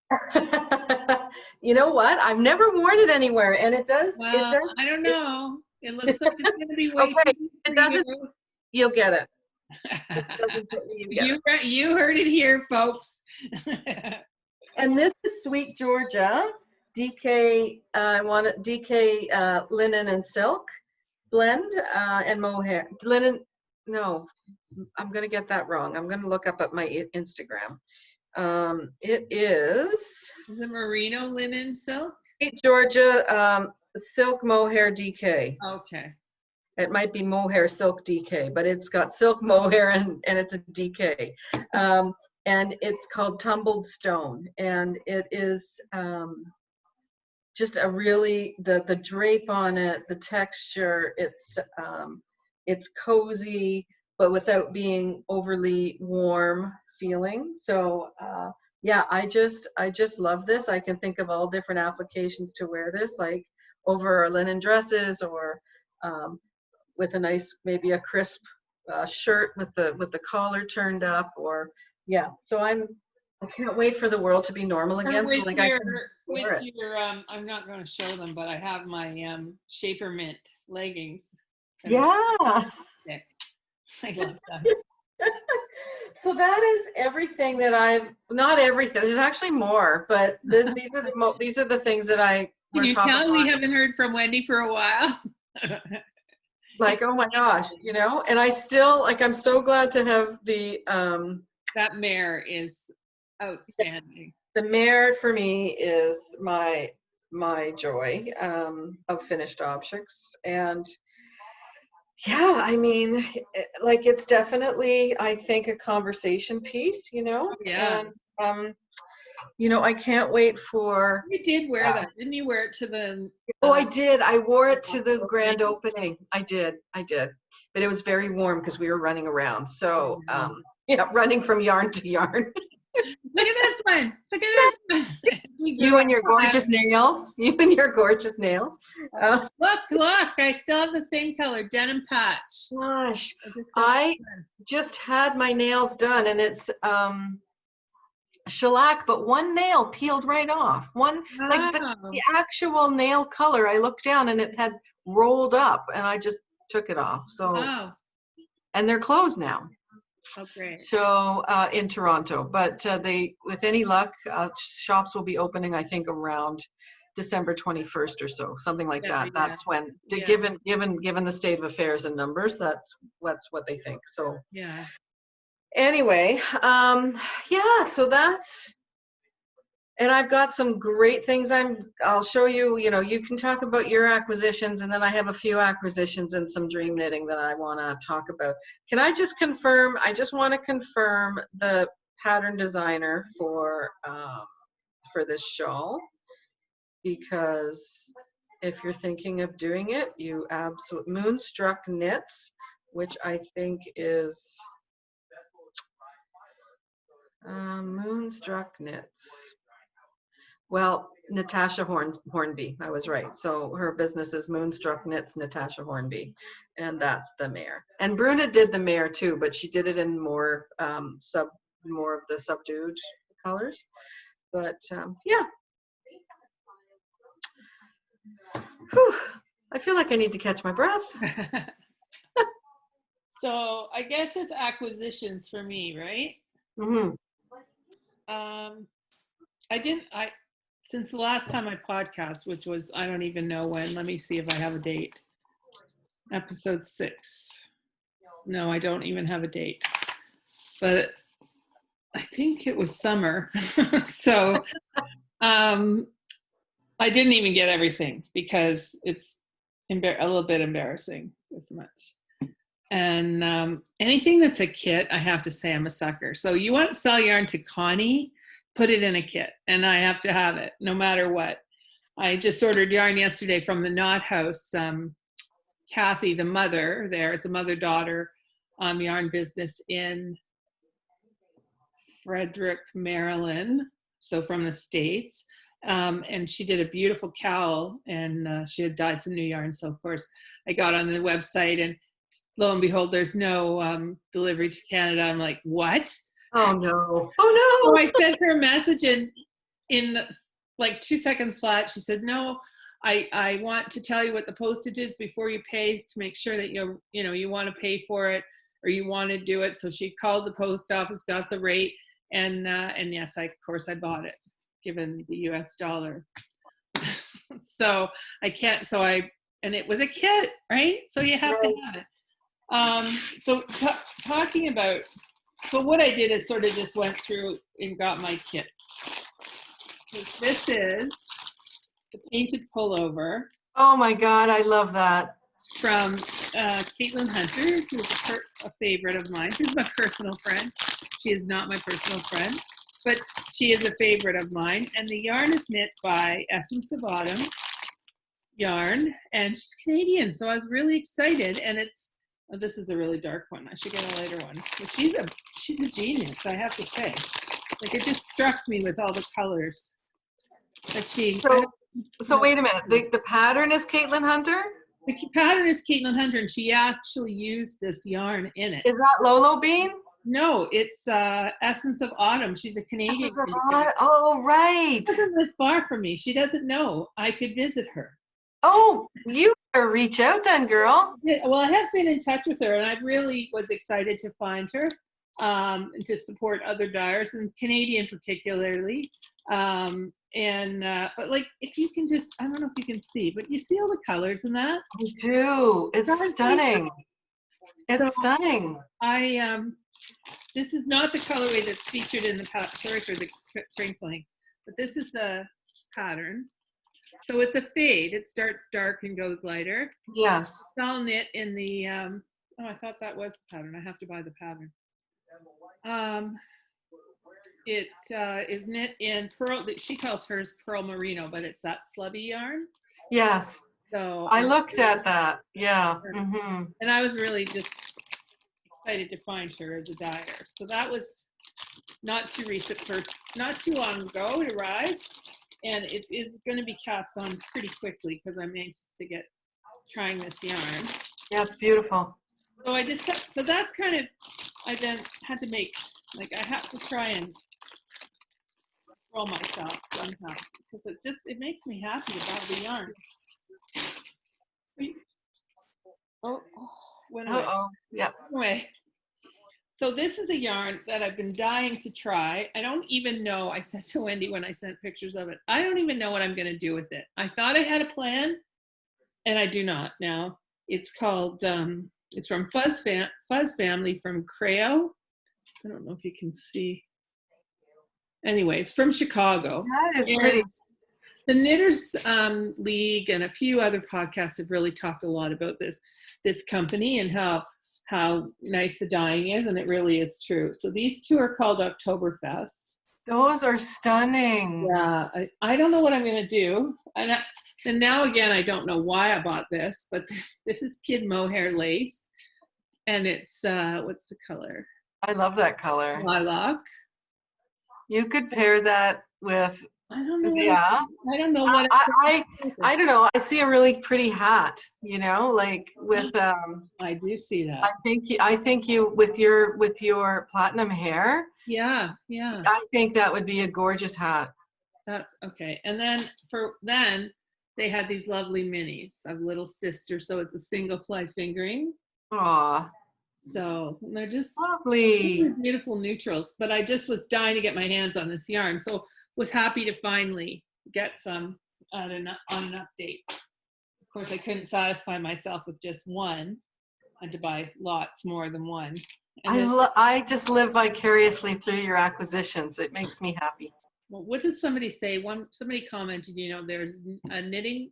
You know what? I've never worn it anywhere, and it does. It Well, does. I don't know. It looks like it's going to be way Okay, too it big doesn't. for You'll get it. you. It doesn't fit me. You get it. You heard it here, folks. And this is Sweet Georgia, DK. I want it DK linen and silk blend and mohair. Linen. No, I'm gonna get that wrong. I'm gonna look up at my Instagram. It is Is it merino linen silk? Sweet Georgia silk mohair DK. Okay. It might be mohair silk DK, but it's got silk mohair and it's a DK. And it's called Tumbled Stone. And it is just a really, the drape on it, the texture, it's cozy, but without being overly warm feeling. So yeah, I just love this. I can think of all different applications to wear this, like over linen dresses, or with a nice, maybe a crisp shirt with the collar turned up, or yeah. So I can't wait for the world to be normal again. So like I can wear it. I'm not going to show them, but I have my Shaper Mint leggings. Yeah. I love them. So that is everything that not everything. There's actually more, but these are the things that I. Can you tell we haven't heard from Wendy for a while? Like, oh my gosh, and I still, like, I'm so glad to have the that mare is outstanding. The mare for me is my joy of finished objects. And yeah, I mean, like, it's definitely, I think, a conversation piece, Yeah. And I can't wait for. You did wear that, didn't you? Wear it to the. Oh, I did. I wore it to the grand opening. I did. But it was very warm because we were running around. So, yeah, running from yarn to yarn. Look at this one. Look at this one. You and your gorgeous nails. You and your gorgeous nails. Look. I still have the same color, denim patch. Gosh, I just had my nails done, and it's shellac, but one nail peeled right off. Like the actual nail color, I looked down and it had rolled up, and I just took it off. So, and they're closed now. Oh, great. So in Toronto, but with any luck, shops will be opening, I think, around December 21st or so, something like that. That's when, given the state of affairs and numbers, that's what they think. So yeah. Anyway, yeah, so and I've got some great things I'll show you. You can talk about your acquisitions, and then I have a few acquisitions and some dream knitting that I want to talk about. Can I just confirm? I just want to confirm the pattern designer for this shawl, because if you're thinking of doing it, you absolutely Moonstruck Knits, which I think is Moonstruck Knits. Well, Natasha Hornby, I was right. So her business is Moonstruck Knits Natasha Hornby, and that's the mare. And Bruna did the mare too, but she did it in more of the subdued colors. But yeah. Whew. I feel like I need to catch my breath. So I guess it's acquisitions for me, right? Mm-hmm. Since the last time I podcast, which was, I don't even know when, let me see if I have a date. Episode 6. No, I don't even have a date. But I think it was summer. So I didn't even get everything because it's a little bit embarrassing this much. And anything that's a kit, I have to say I'm a sucker. So you want to sell yarn to Connie, put it in a kit, and I have to have it no matter what. I just ordered yarn yesterday from the Knot House. Kathy, the mother, there is a mother-daughter yarn business in Frederick, Maryland, so from the States. And she did a beautiful cowl, and she had dyed some new yarn. So of course I got on the website, and lo and behold, there's no delivery to Canada. I'm like, what? Oh no. So Oh I sent her a message, and in like 2 seconds flat, she said, no, I want to tell you what the postage is before you pay, to make sure that you want to pay for it, or you want to do it. So she called the post office, got the rate, and yes, of course I bought it, given the US dollar. So I can't, and it was a kit, right? So you have to have it. So talking about, so what I did is sort of just went through and got my kits. This is the painted pullover. Oh my God, I love that. From Caitlin Hunter, who's a favorite of mine. She's my personal friend. She is not my personal friend, but she is a favorite of mine. And the yarn is knit by Essence of Autumn yarn, and she's Canadian, so I was really excited. And this is a really dark one. I should get a lighter one. But she's a genius, I have to say. Like, it just struck me with all the colors that she. So wait a minute. The pattern is Caitlin Hunter? The pattern is Caitlin Hunter, and she actually used this yarn in it. Is that Lolo Bean? No, it's Essence of Autumn. She's a Canadian. Essence of Autumn. Oh, right. She doesn't live far from me. She doesn't know I could visit her. Oh, you better reach out then, girl. Yeah, well, I have been in touch with her, and I really was excited to find her, to support other dyers, and Canadian particularly. But like, if you can just, I don't know if you can see, but you see all the colors in that? I do. It's stunning. It's stunning. This is not the colorway that's featured in the sorry for the crinkling, but this is the pattern. So it's a fade. It starts dark and goes lighter. Yes. It's all knit in the, oh, I thought that was the pattern. I have to buy the pattern. It is knit in pearl. She calls hers pearl merino, but it's that slubby yarn. Yes. So I looked at that. Yeah. Mm-hmm. And I was really just excited to find her as a dyer. So that was not too recent, not too long ago. It arrived, and it is going to be cast on pretty quickly because I'm anxious to get trying this yarn. Yeah, it's beautiful. So that's kind of, I then had to make, like, I have to try and roll myself somehow because it makes me happy about the yarn. Went away. Uh-oh. Yeah. Anyway, so this is a yarn that I've been dying to try. I don't even know, I said to Wendy when I sent pictures of it, I don't even know what I'm going to do with it. I thought I had a plan, and I do not now. It's called, it's from Fuzz Family from Creo. I don't know if you can see. Anyway, it's from Chicago. That is pretty. The Knitters League and a few other podcasts have really talked a lot about this company and how nice the dyeing is, and it really is true. So these two are called Oktoberfest. Those are stunning. Yeah, I don't know what I'm going to do. And now again, I don't know why I bought this, but this is kid mohair lace, and it's what's the color? I love that color. Lilac. You could pair that with. I don't know. Yeah. I don't know what. I don't know. I see a really pretty hat. Like with. I do see that. I think you with your platinum hair. Yeah, yeah. I think that would be a gorgeous hat. That's okay. And then they had these lovely minis of Little Sister. So it's a single ply fingering. Aw. So they're just lovely, beautiful neutrals. But I just was dying to get my hands on this yarn. So was happy to finally get some on an update. Of course, I couldn't satisfy myself with just one. I had to buy lots more than one. I just live vicariously through your acquisitions. It makes me happy. Well, what does somebody say? Somebody commented, there's a knitting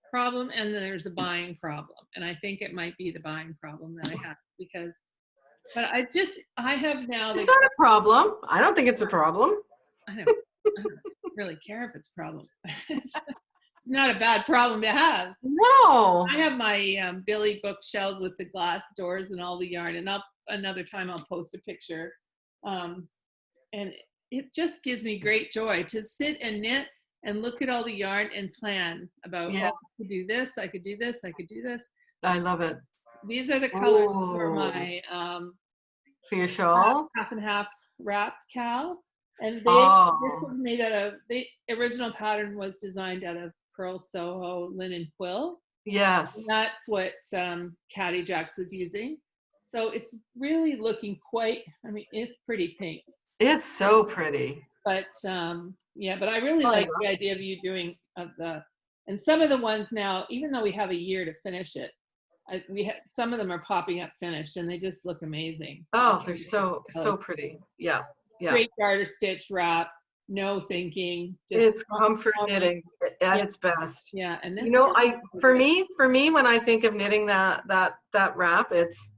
problem and there's a buying problem. And I think it might be the buying problem that I have. because, but I have now It's the, not a problem. I don't think it's a problem. I don't really care if it's a problem. It's not a bad problem to have. No. I have my Billy bookshelves with the glass doors and all the yarn, and another time I'll post a picture. Um, and it just gives me great joy to sit and knit and look at all the yarn and plan about, Yeah, oh, I could do this, I could do this, I could do this. I love it. These are the colors for Oh, my for your shawl? half and half wrap cowl. And this Oh, was made out of, the original pattern was designed out of Pearl Soho linen quill. And yes. that's what Caddy Jacks was using. So it's really looking quite, I mean, it's pretty pink. It's so pretty. But yeah, but I really Oh, I like love the idea of you doing and some of the ones now, even though we have a year to finish it, some of them are popping up finished and they just look amazing. Oh, they're so pretty. Yeah, yeah. Straight garter stitch wrap, no thinking, just It's comfort almost, knitting at yeah, its best. yeah. And You this know, is I so for great. me, for me, when I think of knitting that wrap, it's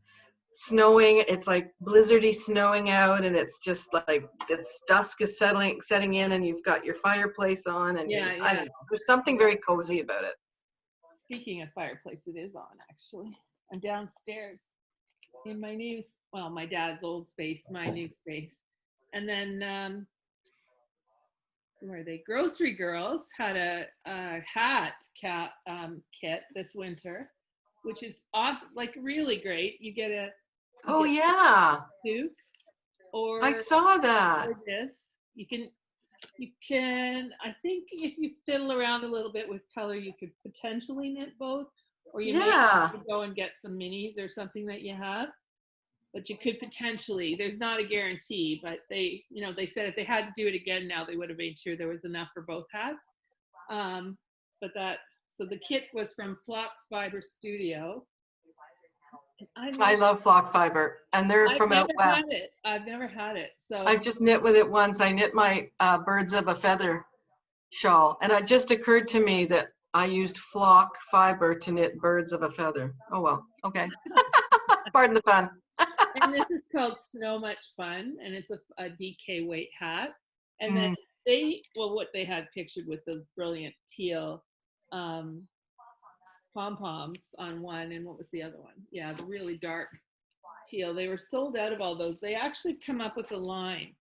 snowing. It's like blizzardy snowing out, and it's just like it's dusk is setting in, and you've got your fireplace on, and Yeah, I yeah. don't know. There's something very cozy about it. Speaking of fireplace, it is on actually. I'm downstairs in my new, well, my dad's old space, my new space. And then who are they? Grocery Girls had a hat kit this winter, which is awesome, like really great. You Oh get yeah, two I or saw that. this. You can, I think if you fiddle around a little bit with color, you could potentially knit both, or you may Yeah. have to go and get some minis or something that you have. But you could potentially, there's not a guarantee, but they said if they had to do it again now, they would have made sure there was enough for both hats. Um, but so the kit was from Flock Fiber Studio. And I love flock fiber, and they're I've from out never had west. it. I've never had it. So I've just knit with it once. I knit my birds of a feather shawl, and it just occurred to me that I used flock fiber to knit birds of a feather. Oh well, okay. Pardon the pun. and this is called Snow Much Fun, and it's a DK weight hat. And then Mm. what they had pictured with those brilliant teal um, pom poms on one, and what was the other one? Yeah, the really dark teal. They were sold out of all those. They actually come up with a line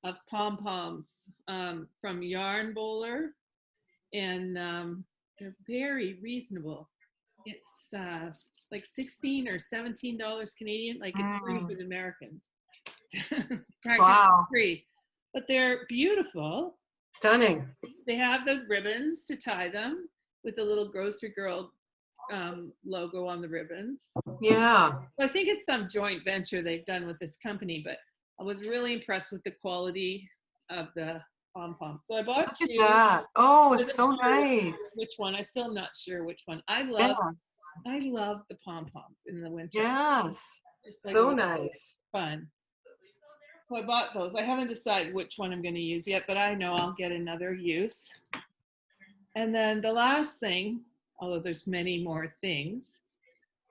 of pom poms from Yarn Bowler, and they're very reasonable. It's like $16 or $17 Canadian. Like it's free for Mm. the Americans. It's practically Wow, free, but they're beautiful. stunning. They have the ribbons to tie them with the little Grocery Girl logo on the ribbons. Yeah. So I think it's some joint venture they've done with this company, but I was really impressed with the quality of the pom pom. So I bought Look at two. that. Oh, I it's wasn't so sure nice. which one. I'm still not sure which one. Yes. I love the pom poms in the winter. Yes. Just like So nice. fun. So I bought those. I haven't decided which one I'm going to use yet, but I know I'll get another use. And then the last thing, although there's many more things,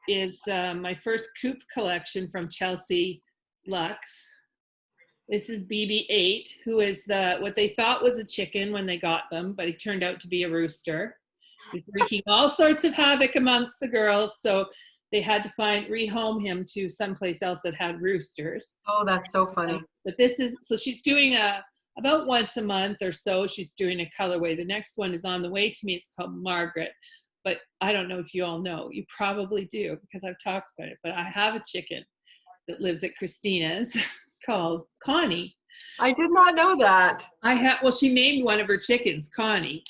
is my first coop collection from Chelsea Lux. This is BB-8, who is what they thought was a chicken when they got them, but he turned out to be a rooster. He's wreaking all sorts of havoc amongst the girls, so they had to rehome him to someplace else that had roosters. Oh, that's so funny. But so she's doing about once a month or so, she's doing a colorway. The next one is on the way to me. It's called Margaret. But I don't know if you all know. You probably do because I've talked about it. But I have a chicken that lives at Christina's called Connie. I did not know that. Well, she named one of her chickens Connie.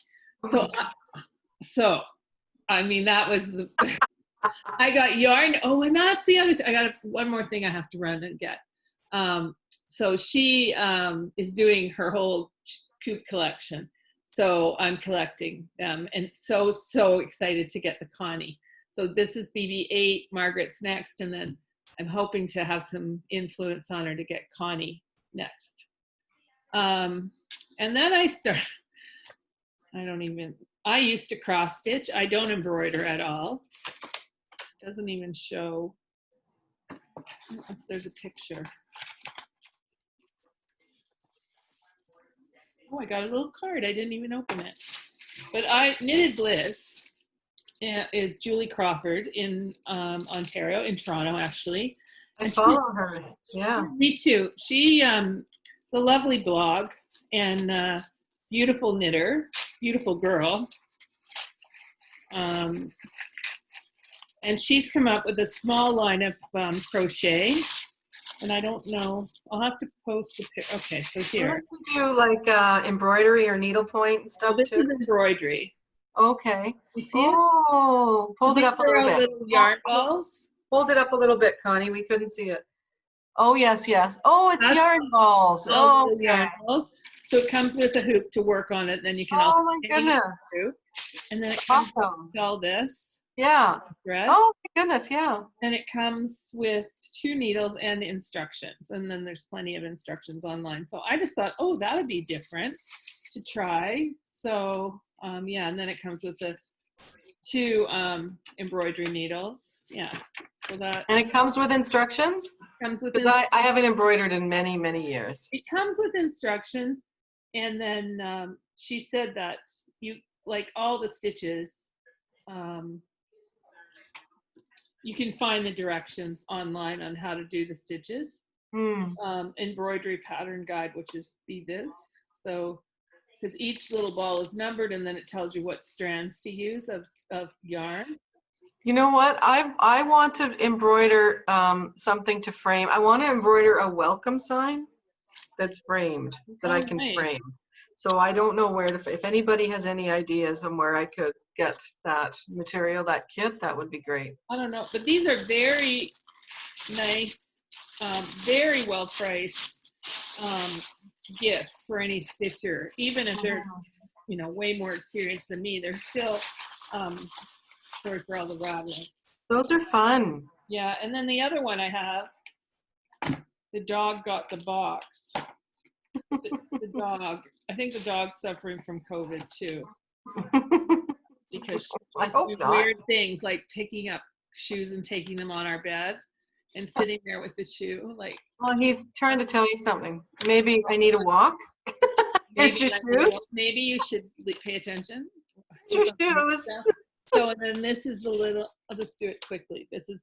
Oh So, my God. I mean, that was I got yarn. Oh, and that's the other thing. I got one more thing I have to run and get. So she is doing her whole coop collection. So I'm collecting them and so excited to get the Connie. So this is BB-8, Margaret's next, and then I'm hoping to have some influence on her to get Connie next. And then I used to cross stitch. I don't embroider at all. Doesn't even show don't know if there's a picture. Oh, I got a little card. I didn't even open it. But Knitted Bliss is Julie Crawford in Ontario, in Toronto, actually. I follow her. Yeah. Me too. She it's a lovely blog and beautiful knitter, beautiful girl. And she's come up with a small line of crochet. And I don't know. I'll have to post a picture. Okay, so here. Do you like embroidery or needlepoint stuff this too? is embroidery. Okay. You see it? Oh, hold it up a little bit. Little yarn balls. Hold it up a little bit, Connie. We couldn't see it. Oh, yes, yes. Oh, it's yarn balls. Oh, Okay. yarn balls. So it comes with a hoop to work on it. Then you can also my goodness. Hoop. And then it comes Awesome. with all this. Yeah. Thread. Oh, my goodness, yeah. And it comes with 2 needles and instructions. And then there's plenty of instructions online. So I just thought, oh, that would be different to try. So, yeah, and then it comes with the 2 embroidery needles. Yeah. So that. And it comes with instructions? Because I haven't embroidered in many, many years. It comes with instructions. And then she said that you, like all the stitches, you can find the directions online on how to do the stitches. Embroidery pattern guide, which is this. So, because each little ball is numbered, and then it tells you what strands to use of yarn. You know what? I want to embroider something to frame. I want to embroider a welcome sign that's framed, that I can frame. So I don't know where to, if anybody has any ideas on where I could get that material, that kit, that would be great. I don't know, but these are very nice, very well priced gifts for any stitcher. Even if they're, you know, way more experienced than me, they're still, sorry for all the rattling. Those are fun. Yeah, and then the other one I have, the dog got the box. The dog, I think the dog's suffering from COVID too. Because she's doing weird things like picking up shoes and taking them on our bed and sitting there with the shoe. Like, well, he's trying to tell you something. Maybe I need a walk. Here's your shoes. Maybe you should pay attention. Your shoes. So, and then this is the little, I'll just do it quickly. This is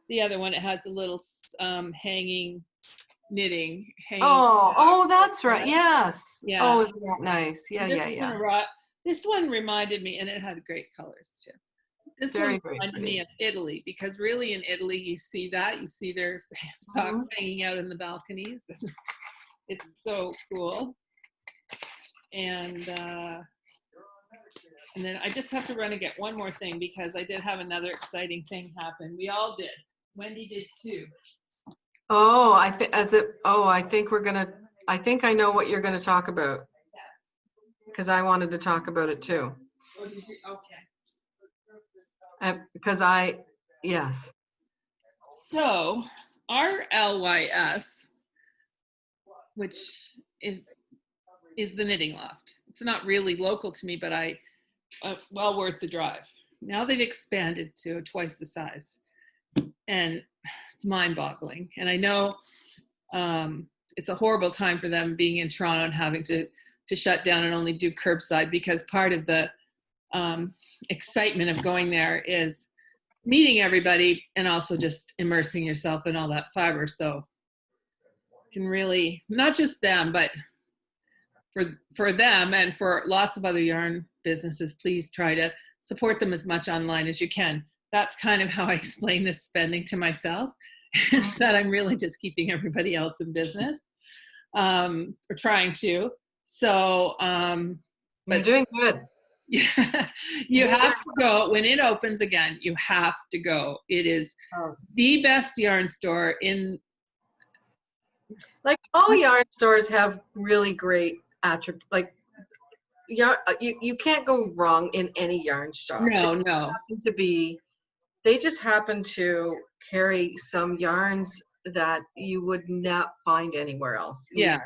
the other one. It has the little hanging knitting. Oh, that's right. Yes. Yeah. Oh, isn't that nice? Yeah, yeah. This one reminded me, and it had great colors too. This one reminded me of Italy, because really in Italy you see that. You see their socks hanging out in the balconies. It's so cool. And then I just have to run and get one more thing, because I did have another exciting thing happen. We all did. Wendy did too. Oh, I think I know what you're gonna talk about. Because I wanted to talk about it too. Oh, did you? Okay. Yes. So our LYS, which is the Knitting Loft. It's not really local to me, but well worth the drive. Now they've expanded to twice the size, and it's mind-boggling. And I know it's a horrible time for them being in Toronto and having to shut down and only do curbside, because part of the excitement of going there is meeting everybody and also just immersing yourself in all that fiber. So can really, not just them, but for them and for lots of other yarn businesses, please try to support them as much online as you can. That's kind of how I explain this spending to myself, is that I'm really just keeping everybody else in business, or trying to. So, but you're doing good. Yeah, you have to go when it opens again. You have to go. It is the best yarn store in. Like, all yarn stores have really great attributes. Like, you can't go wrong in any yarn shop. No. They just happen to carry some yarns that you would not find anywhere else. Yeah.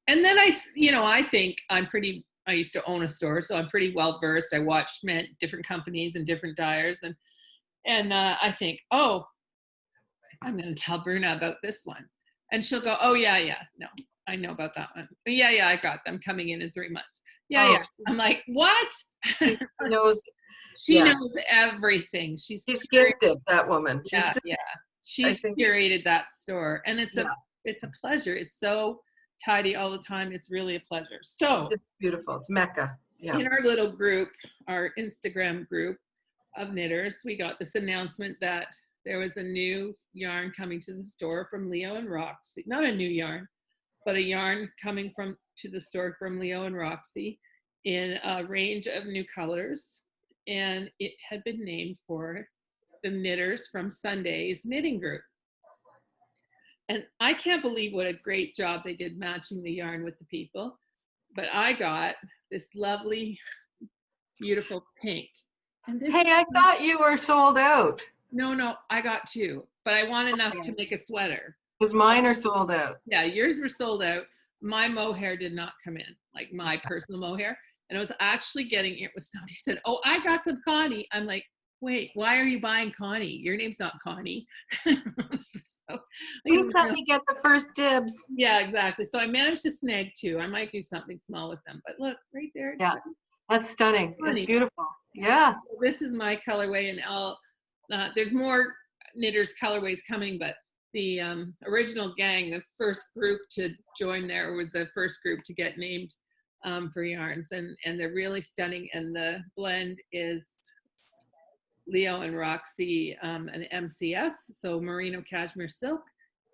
And then I think I used to own a store, so I'm pretty well versed. I watched different companies and different dyers, and I think, I'm going to tell Bruna about this one. And she'll go, oh, yeah, yeah. No, I know about that one. Yeah, yeah, I got them coming in 3 months. Yeah, Oh, yeah. I'm like, what? she knows. She Yeah, knows everything. She's she's curated. gifted, that woman. She's Yeah, just, yeah. I She's think, curated that store. And yeah, it's a pleasure. It's so tidy all the time. It's really a pleasure. So it's beautiful. It's Mecca. Yeah. in our little group, our Instagram group of knitters, we got this announcement that there was a new yarn coming to the store from Leo and Roxy. Not a new yarn, but a yarn coming from to the store from Leo and Roxy in a range of new colors. And it had been named for the knitters from Sunday's knitting group. And I can't believe what a great job they did matching the yarn with the people. But I got this lovely, beautiful pink. And this, Hey, I thought you were sold out. no, I got two, but I want enough Okay. to make a sweater. Because mine are sold out. Yeah, yours were sold out. My mohair did not come in, like my personal mohair. And I was actually getting it with somebody said, oh, I got some Connie. I'm like, wait, why are you buying Connie? Your name's not Connie. So, Please let me get the first dibs. yeah, exactly. So I managed to snag two. I might do something small with them. But look, right there. Yeah, that's stunning. It's Connie. beautiful. Yes. This is my colorway, and there's more knitters colorways coming, but the original gang, the first group to join there, was the first group to get named for yarns, and they're really stunning. And the blend is Leo and Roxy, an MCS, so merino cashmere silk,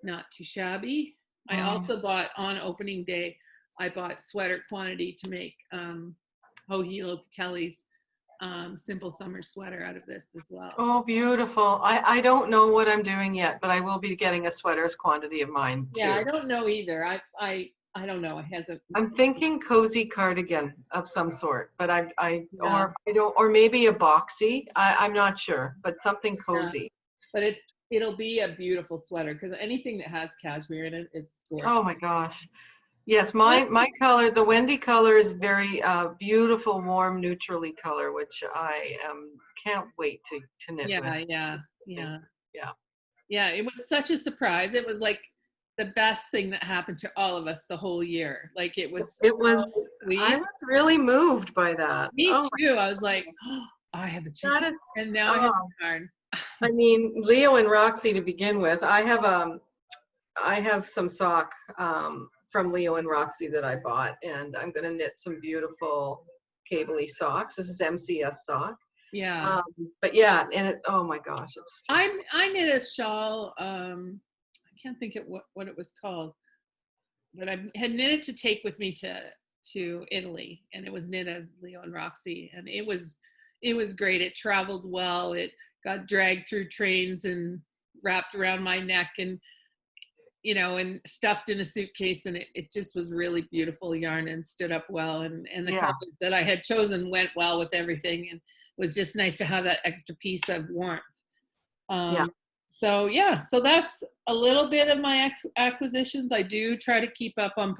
not too shabby. I also bought on opening day, I bought sweater quantity to make Hohilo Patelli's simple summer sweater out of this as well. Oh, beautiful. I don't know what I'm doing yet, but I will be getting a sweater's quantity of mine too. Yeah, I don't know either. I don't know. It hasn't. I'm thinking cozy cardigan of some sort, but Yeah. or I don't, or maybe a boxy. I'm not sure, but something cozy. But it'll be a beautiful sweater because anything that has cashmere in it, it's gorgeous. Oh my gosh. Yes, my color, the Wendy color is very beautiful, warm, neutrally color, which I can't wait to knit with. Yeah. Yeah. It was such a surprise. It was like the best thing that happened to all of us the whole year. Like it was It so was, sweet. I was really moved by that. Me Oh too. I was like, oh, I have a chicken, that is, and now I have a yarn. I mean, Leo and Roxy to begin with. I have some sock from Leo and Roxy that I bought, and I'm going to knit some beautiful cable-y socks. This is MCS sock. Yeah. But yeah, and it, oh my gosh, it's just, I knit a shawl. I can't think of what it was called, but I had knitted to take with me to Italy, and it was knit of Leo and Roxy, and it was great. It traveled well. It got dragged through trains and wrapped around my neck, and and stuffed in a suitcase, and it just was really beautiful yarn and stood up well, and the yeah. colors that I had chosen went well with everything, and it was just nice to have that extra piece of warmth. Yeah. So that's a little bit of my acquisitions. I do try to keep up on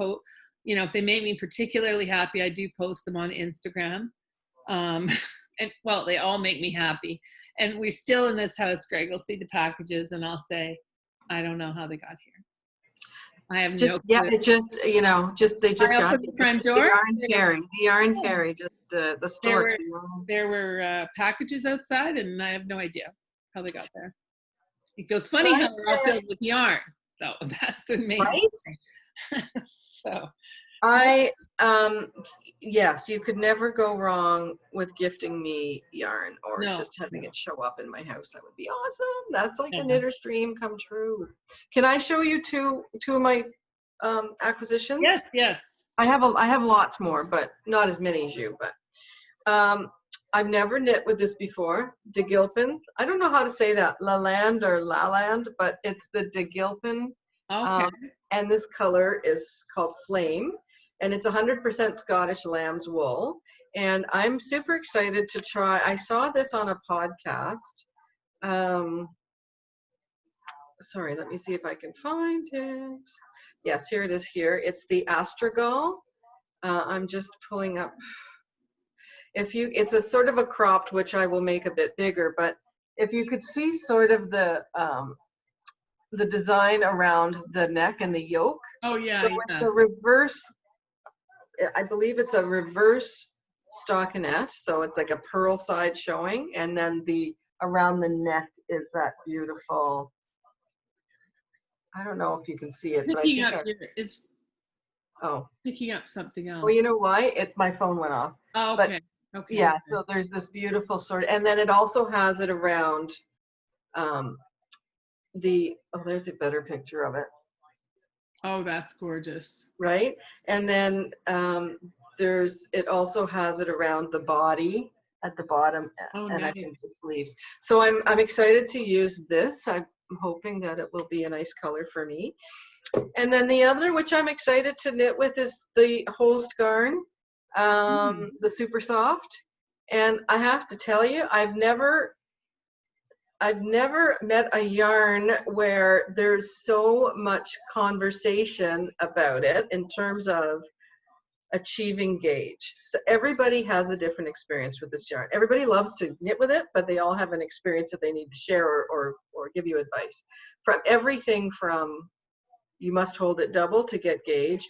if they make me particularly happy, I do post them on Instagram. And well, they all make me happy. And we're still in this house, Greg will see the packages and I'll say, I don't know how they got here. I have no clue. Yeah, it just, they just I got opened the front the door. yarn fairy, just the store. There were packages outside, and I have no idea how they got there. It goes funny Well, how they're all filled with yarn, though. That's amazing. Right? So yes, you could never go wrong with gifting me yarn or No, just having no. it show up in my house. That would be awesome. That's like Yeah. a knitter's dream come true. Can I show you two of my acquisitions? Yes. I have lots more, but not as many as you. But I've never knit with this before. De Gilpin. I don't know how to say that, Laland or Laland, but it's the De Gilpin. Okay. And this color is called Flame, and it's 100% Scottish lamb's wool. And I'm super excited to try. I saw this on a podcast. Sorry, let me see if I can find it. Yes, here it is here. It's the Astragal. I'm just pulling up. It's a sort of a cropped, which I will make a bit bigger, but if you could see sort of the the design around the neck and the yoke. Oh yeah, So it's yeah. a reverse, I believe it's a reverse stockinette. So it's like a pearl side showing, and then the around the neck is that beautiful. I don't know if you can see it, but I Picking think up your, it's oh, picking up something well, you else. know why? My phone went off. Oh, But okay. Okay. yeah, so there's this beautiful sort of, and then it also has it around um, oh, there's a better picture of it, Oh, that's gorgeous. right? And then it also has it around the body at the bottom, Oh, and I think nice. the sleeves. So I'm excited to use this. I'm hoping that it will be a nice color for me. And then the other, which I'm excited to knit with, is the Holst Garn, Mm. the Super Soft. And I have to tell you, I've never met a yarn where there's so much conversation about it in terms of achieving gauge. So everybody has a different experience with this yarn. Everybody loves to knit with it, but they all have an experience that they need to share or give you advice. From everything from you must hold it double to get gauge,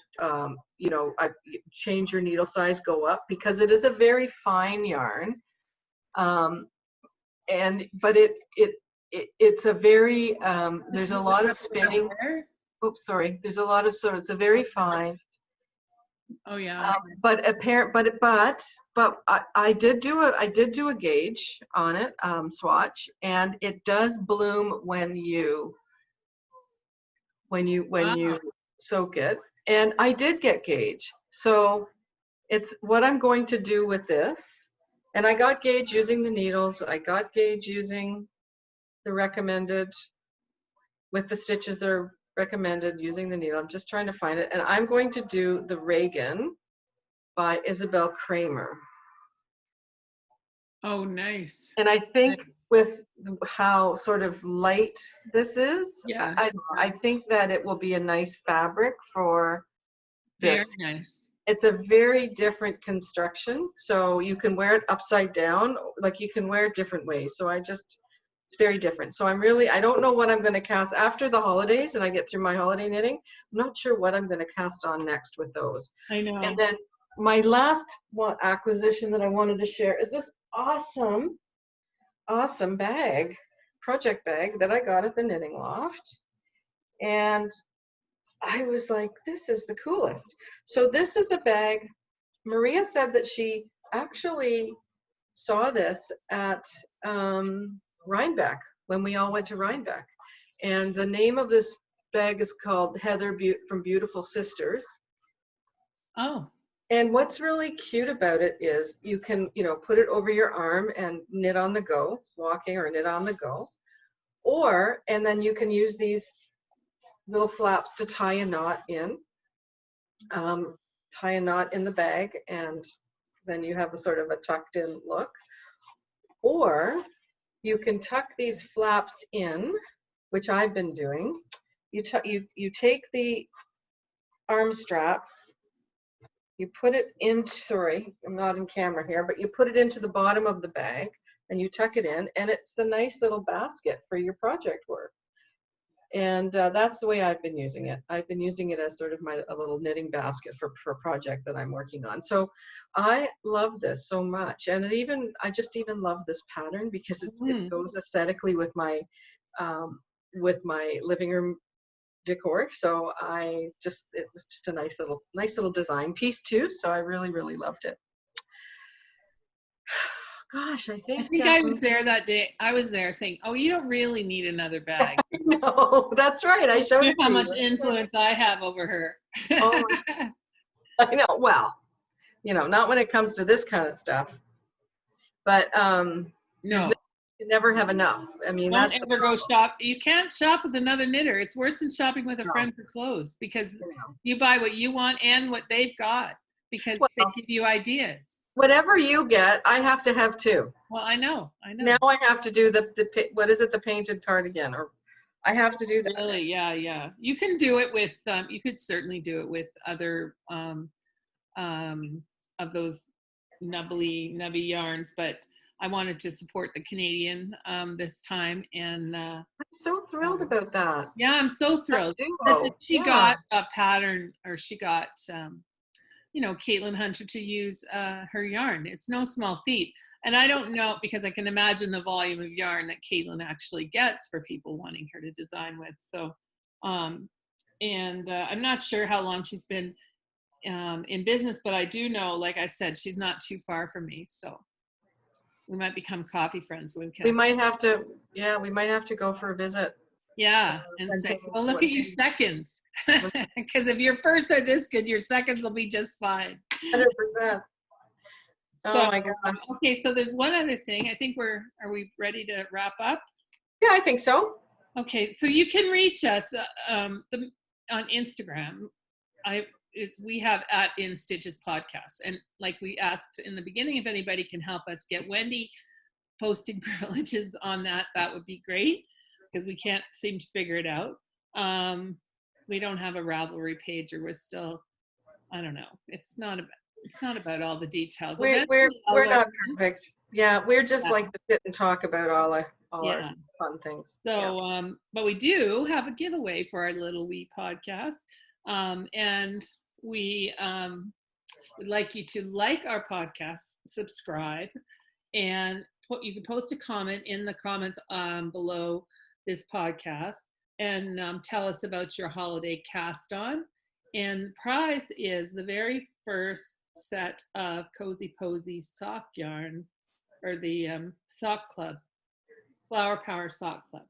change your needle size, go up, because it is a very fine yarn. But it's a very there's a lot of spinning. Oops, sorry. There's a lot of it's a very fine. Oh yeah. I did do a gauge on it, swatch, and it does bloom when you Wow. soak it, and I did get gauge. So it's what I'm going to do with this. And I got gauge using the needles. I got gauge using the recommended, with the stitches that are recommended using the needle. I'm just trying to find it. And I'm going to do the Reagan by Isabel Kramer. Oh, nice. And I think Nice. with how sort of light this is, Yeah. I think that it will be a nice fabric for this. Very nice. It's a very different construction, so you can wear it upside down, like you can wear it different ways. So it's very different. So I don't know what I'm going to cast after the holidays and I get through my holiday knitting. I'm not sure what I'm going to cast on next with those. I know. And then my last acquisition that I wanted to share is this awesome project bag that I got at the Knitting Loft. And I was like, this is the coolest. So this is a bag. Maria said that she actually saw this at Rhinebeck when we all went to Rhinebeck. And the name of this bag is called Heather from Beautiful Sisters. Oh. And what's really cute about it is you can, put it over your arm and knit on the go, walking or knit on the go. And then you can use these little flaps to tie a knot in. Tie a knot in the bag, and then you have a sort of a tucked in look. Or you can tuck these flaps in, which I've been doing. You take the arm strap, you put it in, sorry, I'm not in camera here, but you put it into the bottom of the bag and you tuck it in, and it's a nice little basket for your project work. And that's the way I've been using it. I've been using it as sort of a little knitting basket for a project that I'm working on. So I love this so much. And I just even love this pattern because it goes aesthetically with my living room decor. So it was just a nice little design piece too. So I really, really loved it. Gosh, I think I was there that day. I was there saying, "Oh, you don't really need another bag." No, that's right. I showed it to How you. much influence I have over her. Oh, I know. Well, not when it comes to this kind of stuff. But No. you never have enough. I mean, Don't that's the ever go problem. shop. You can't shop with another knitter. It's worse than shopping with a No, friend for clothes because no. you buy what you want and what they've got because they Well, give you ideas. whatever you get, I have to have too. Well, I know. Now I have to do what is it, the painted cardigan, or I have to do that. Really, yeah, yeah. You can do it with. You could certainly do it with other of those nubby yarns, but I wanted to support the Canadian this time, and I'm so thrilled um, about that. yeah, I'm so That thrilled that duo. she Yeah. got a pattern, or she got Caitlin Hunter to use her yarn. It's no small feat. And I don't know, because I can imagine the volume of yarn that Caitlin actually gets for people wanting her to design with. So, I'm not sure how long she's been in business, but I do know, like I said, she's not too far from me. So we might become coffee friends when we We can. might have to, yeah, we might have to go for a visit Yeah. And when say, things, well, look when at your things, seconds. when Because if your firsts are this good, your seconds will be just fine. 100%. So, Oh my gosh. okay, so there's one other thing. I think are we ready to wrap up? Yeah, I think so. Okay, so you can reach us on Instagram. We have at InStitches podcast, and like we asked in the beginning, if anybody can help us get Wendy posting privileges on that, that would be great, because we can't seem to figure it out. We don't have a Ravelry page, or we're still, I don't know. It's not about all the details. We're we're Eventually, I'll we're learn. not perfect. Yeah, we're just Yeah. like to sit and talk about all our Yeah. fun things. Yeah. So, but we do have a giveaway for our Little Wee podcast. And we would like you to like our podcast, subscribe, and you can post a comment in the comments below this podcast, and tell us about your holiday cast on. And prize is the very first set of Cozy Posy sock yarn, or the sock club, Flower Power Sock Club.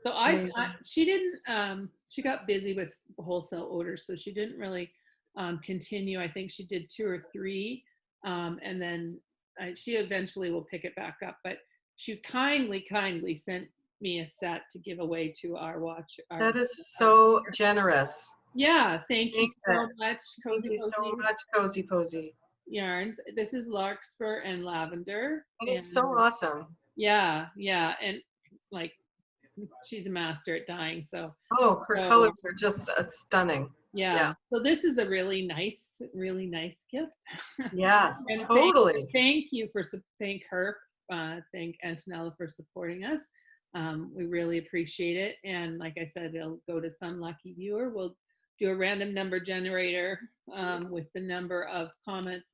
So Amazing. she didn't, she got busy with wholesale orders, so she didn't really continue. I think she did 2 or 3, and then she eventually will pick it back up. But she kindly sent me a set to give away to our watch. That is so generous. Yeah, thank you Thank so much, thank Cozy you so Posy much, Cozy Posy. Yarns. This is Larkspur and Lavender, That is and so awesome. yeah, and like, she's a master at dyeing. Oh, her So colors are just stunning. Yeah. yeah, so this is a really nice gift. Yes, And totally. thank you for thank her, thank Antonella for supporting us. We really appreciate it. And like I said, it'll go to some lucky viewer. We'll do a random number generator with the number of comments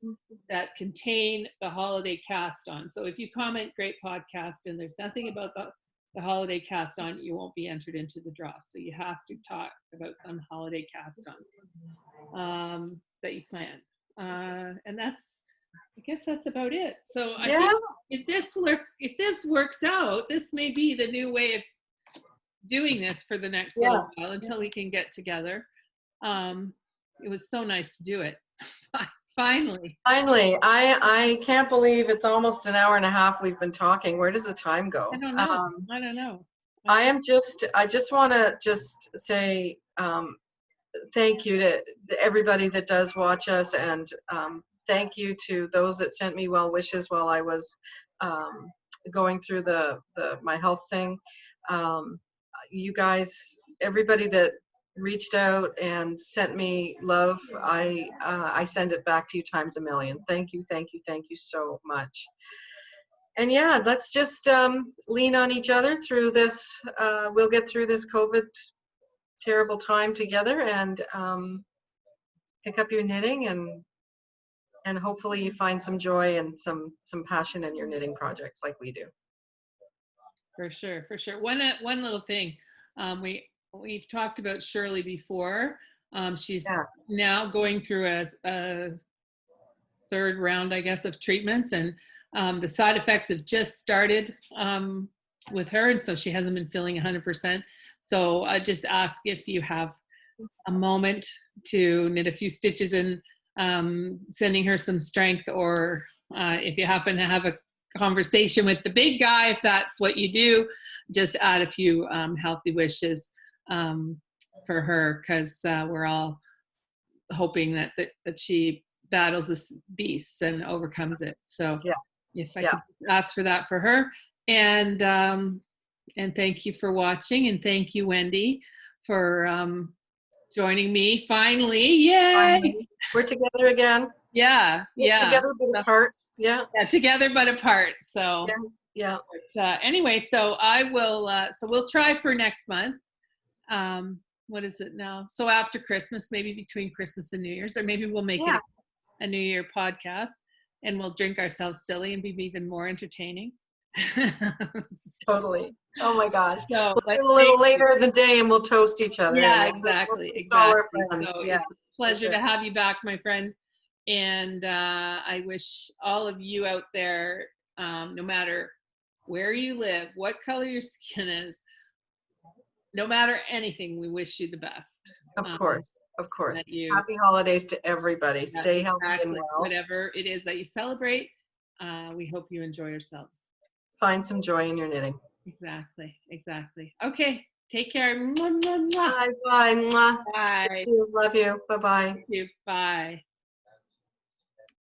that contain the holiday cast on. So if you comment great podcast and there's nothing about the holiday cast on, you won't be entered into the draw. So you have to talk about some holiday cast on that you plan. And I guess that's about it. So I Yeah. think if this works out, this may be the new way of doing this for the next Yes. little while, until we can get together. It was so nice to do it. Finally. Finally, I can't believe it's almost an hour and a half we've been talking. Where does the time go? I don't know. I don't know. I just want to just say thank you to everybody that does watch us, and thank you to those that sent me well wishes while I was going through my health thing. You guys, everybody that reached out and sent me love, I send it back to you times a million. Thank you, thank you, thank you so much. And yeah, let's just lean on each other through this. We'll get through this COVID terrible time together, and pick up your knitting, and hopefully you find some joy and some passion in your knitting projects like we do. For sure, for sure. One little thing, we've talked about Shirley before. She's Yes. now going through a 3rd round, I guess, of treatments, and the side effects have just started with her, and so she hasn't been feeling 100%. So I just ask if you have a moment to knit a few stitches and sending her some strength, or if you happen to have a conversation with the big guy, if that's what you do, just add a few healthy wishes for her, because we're all hoping that she battles this beast and overcomes it. So Yeah. if I could ask for that for her. And thank you for watching, and thank you, Wendy, for joining me finally. Yay! Finally, we're together again. Yeah, yeah. Together but apart. Yeah. Yeah, together but apart. So, Yeah. Yeah. but anyway, so I will. So we'll try for next month. What is it now? So after Christmas, maybe between Christmas and New Year's, or maybe we'll make Yeah. it a New Year podcast, and we'll drink ourselves silly and be even more entertaining. Totally. Oh my gosh. So, We'll but do a little later in the day and we'll toast each other and yeah, we'll exactly, toast all our exactly. friends. So Yeah, it's a for pleasure sure. to have you back, my friend. And I wish all of you out there, no matter where you live, what color your skin is, no matter anything, we wish you the best. Of Um, course. Of course. that you, Happy holidays to everybody. yeah, Stay healthy and exactly. well. Whatever it is that you celebrate, we hope you enjoy yourselves. Find some joy in your knitting. Exactly, exactly. Okay, take care. Mwah, mwah, mwah. Bye bye. Mwah. Bye. Love you. Bye bye. You too. Bye.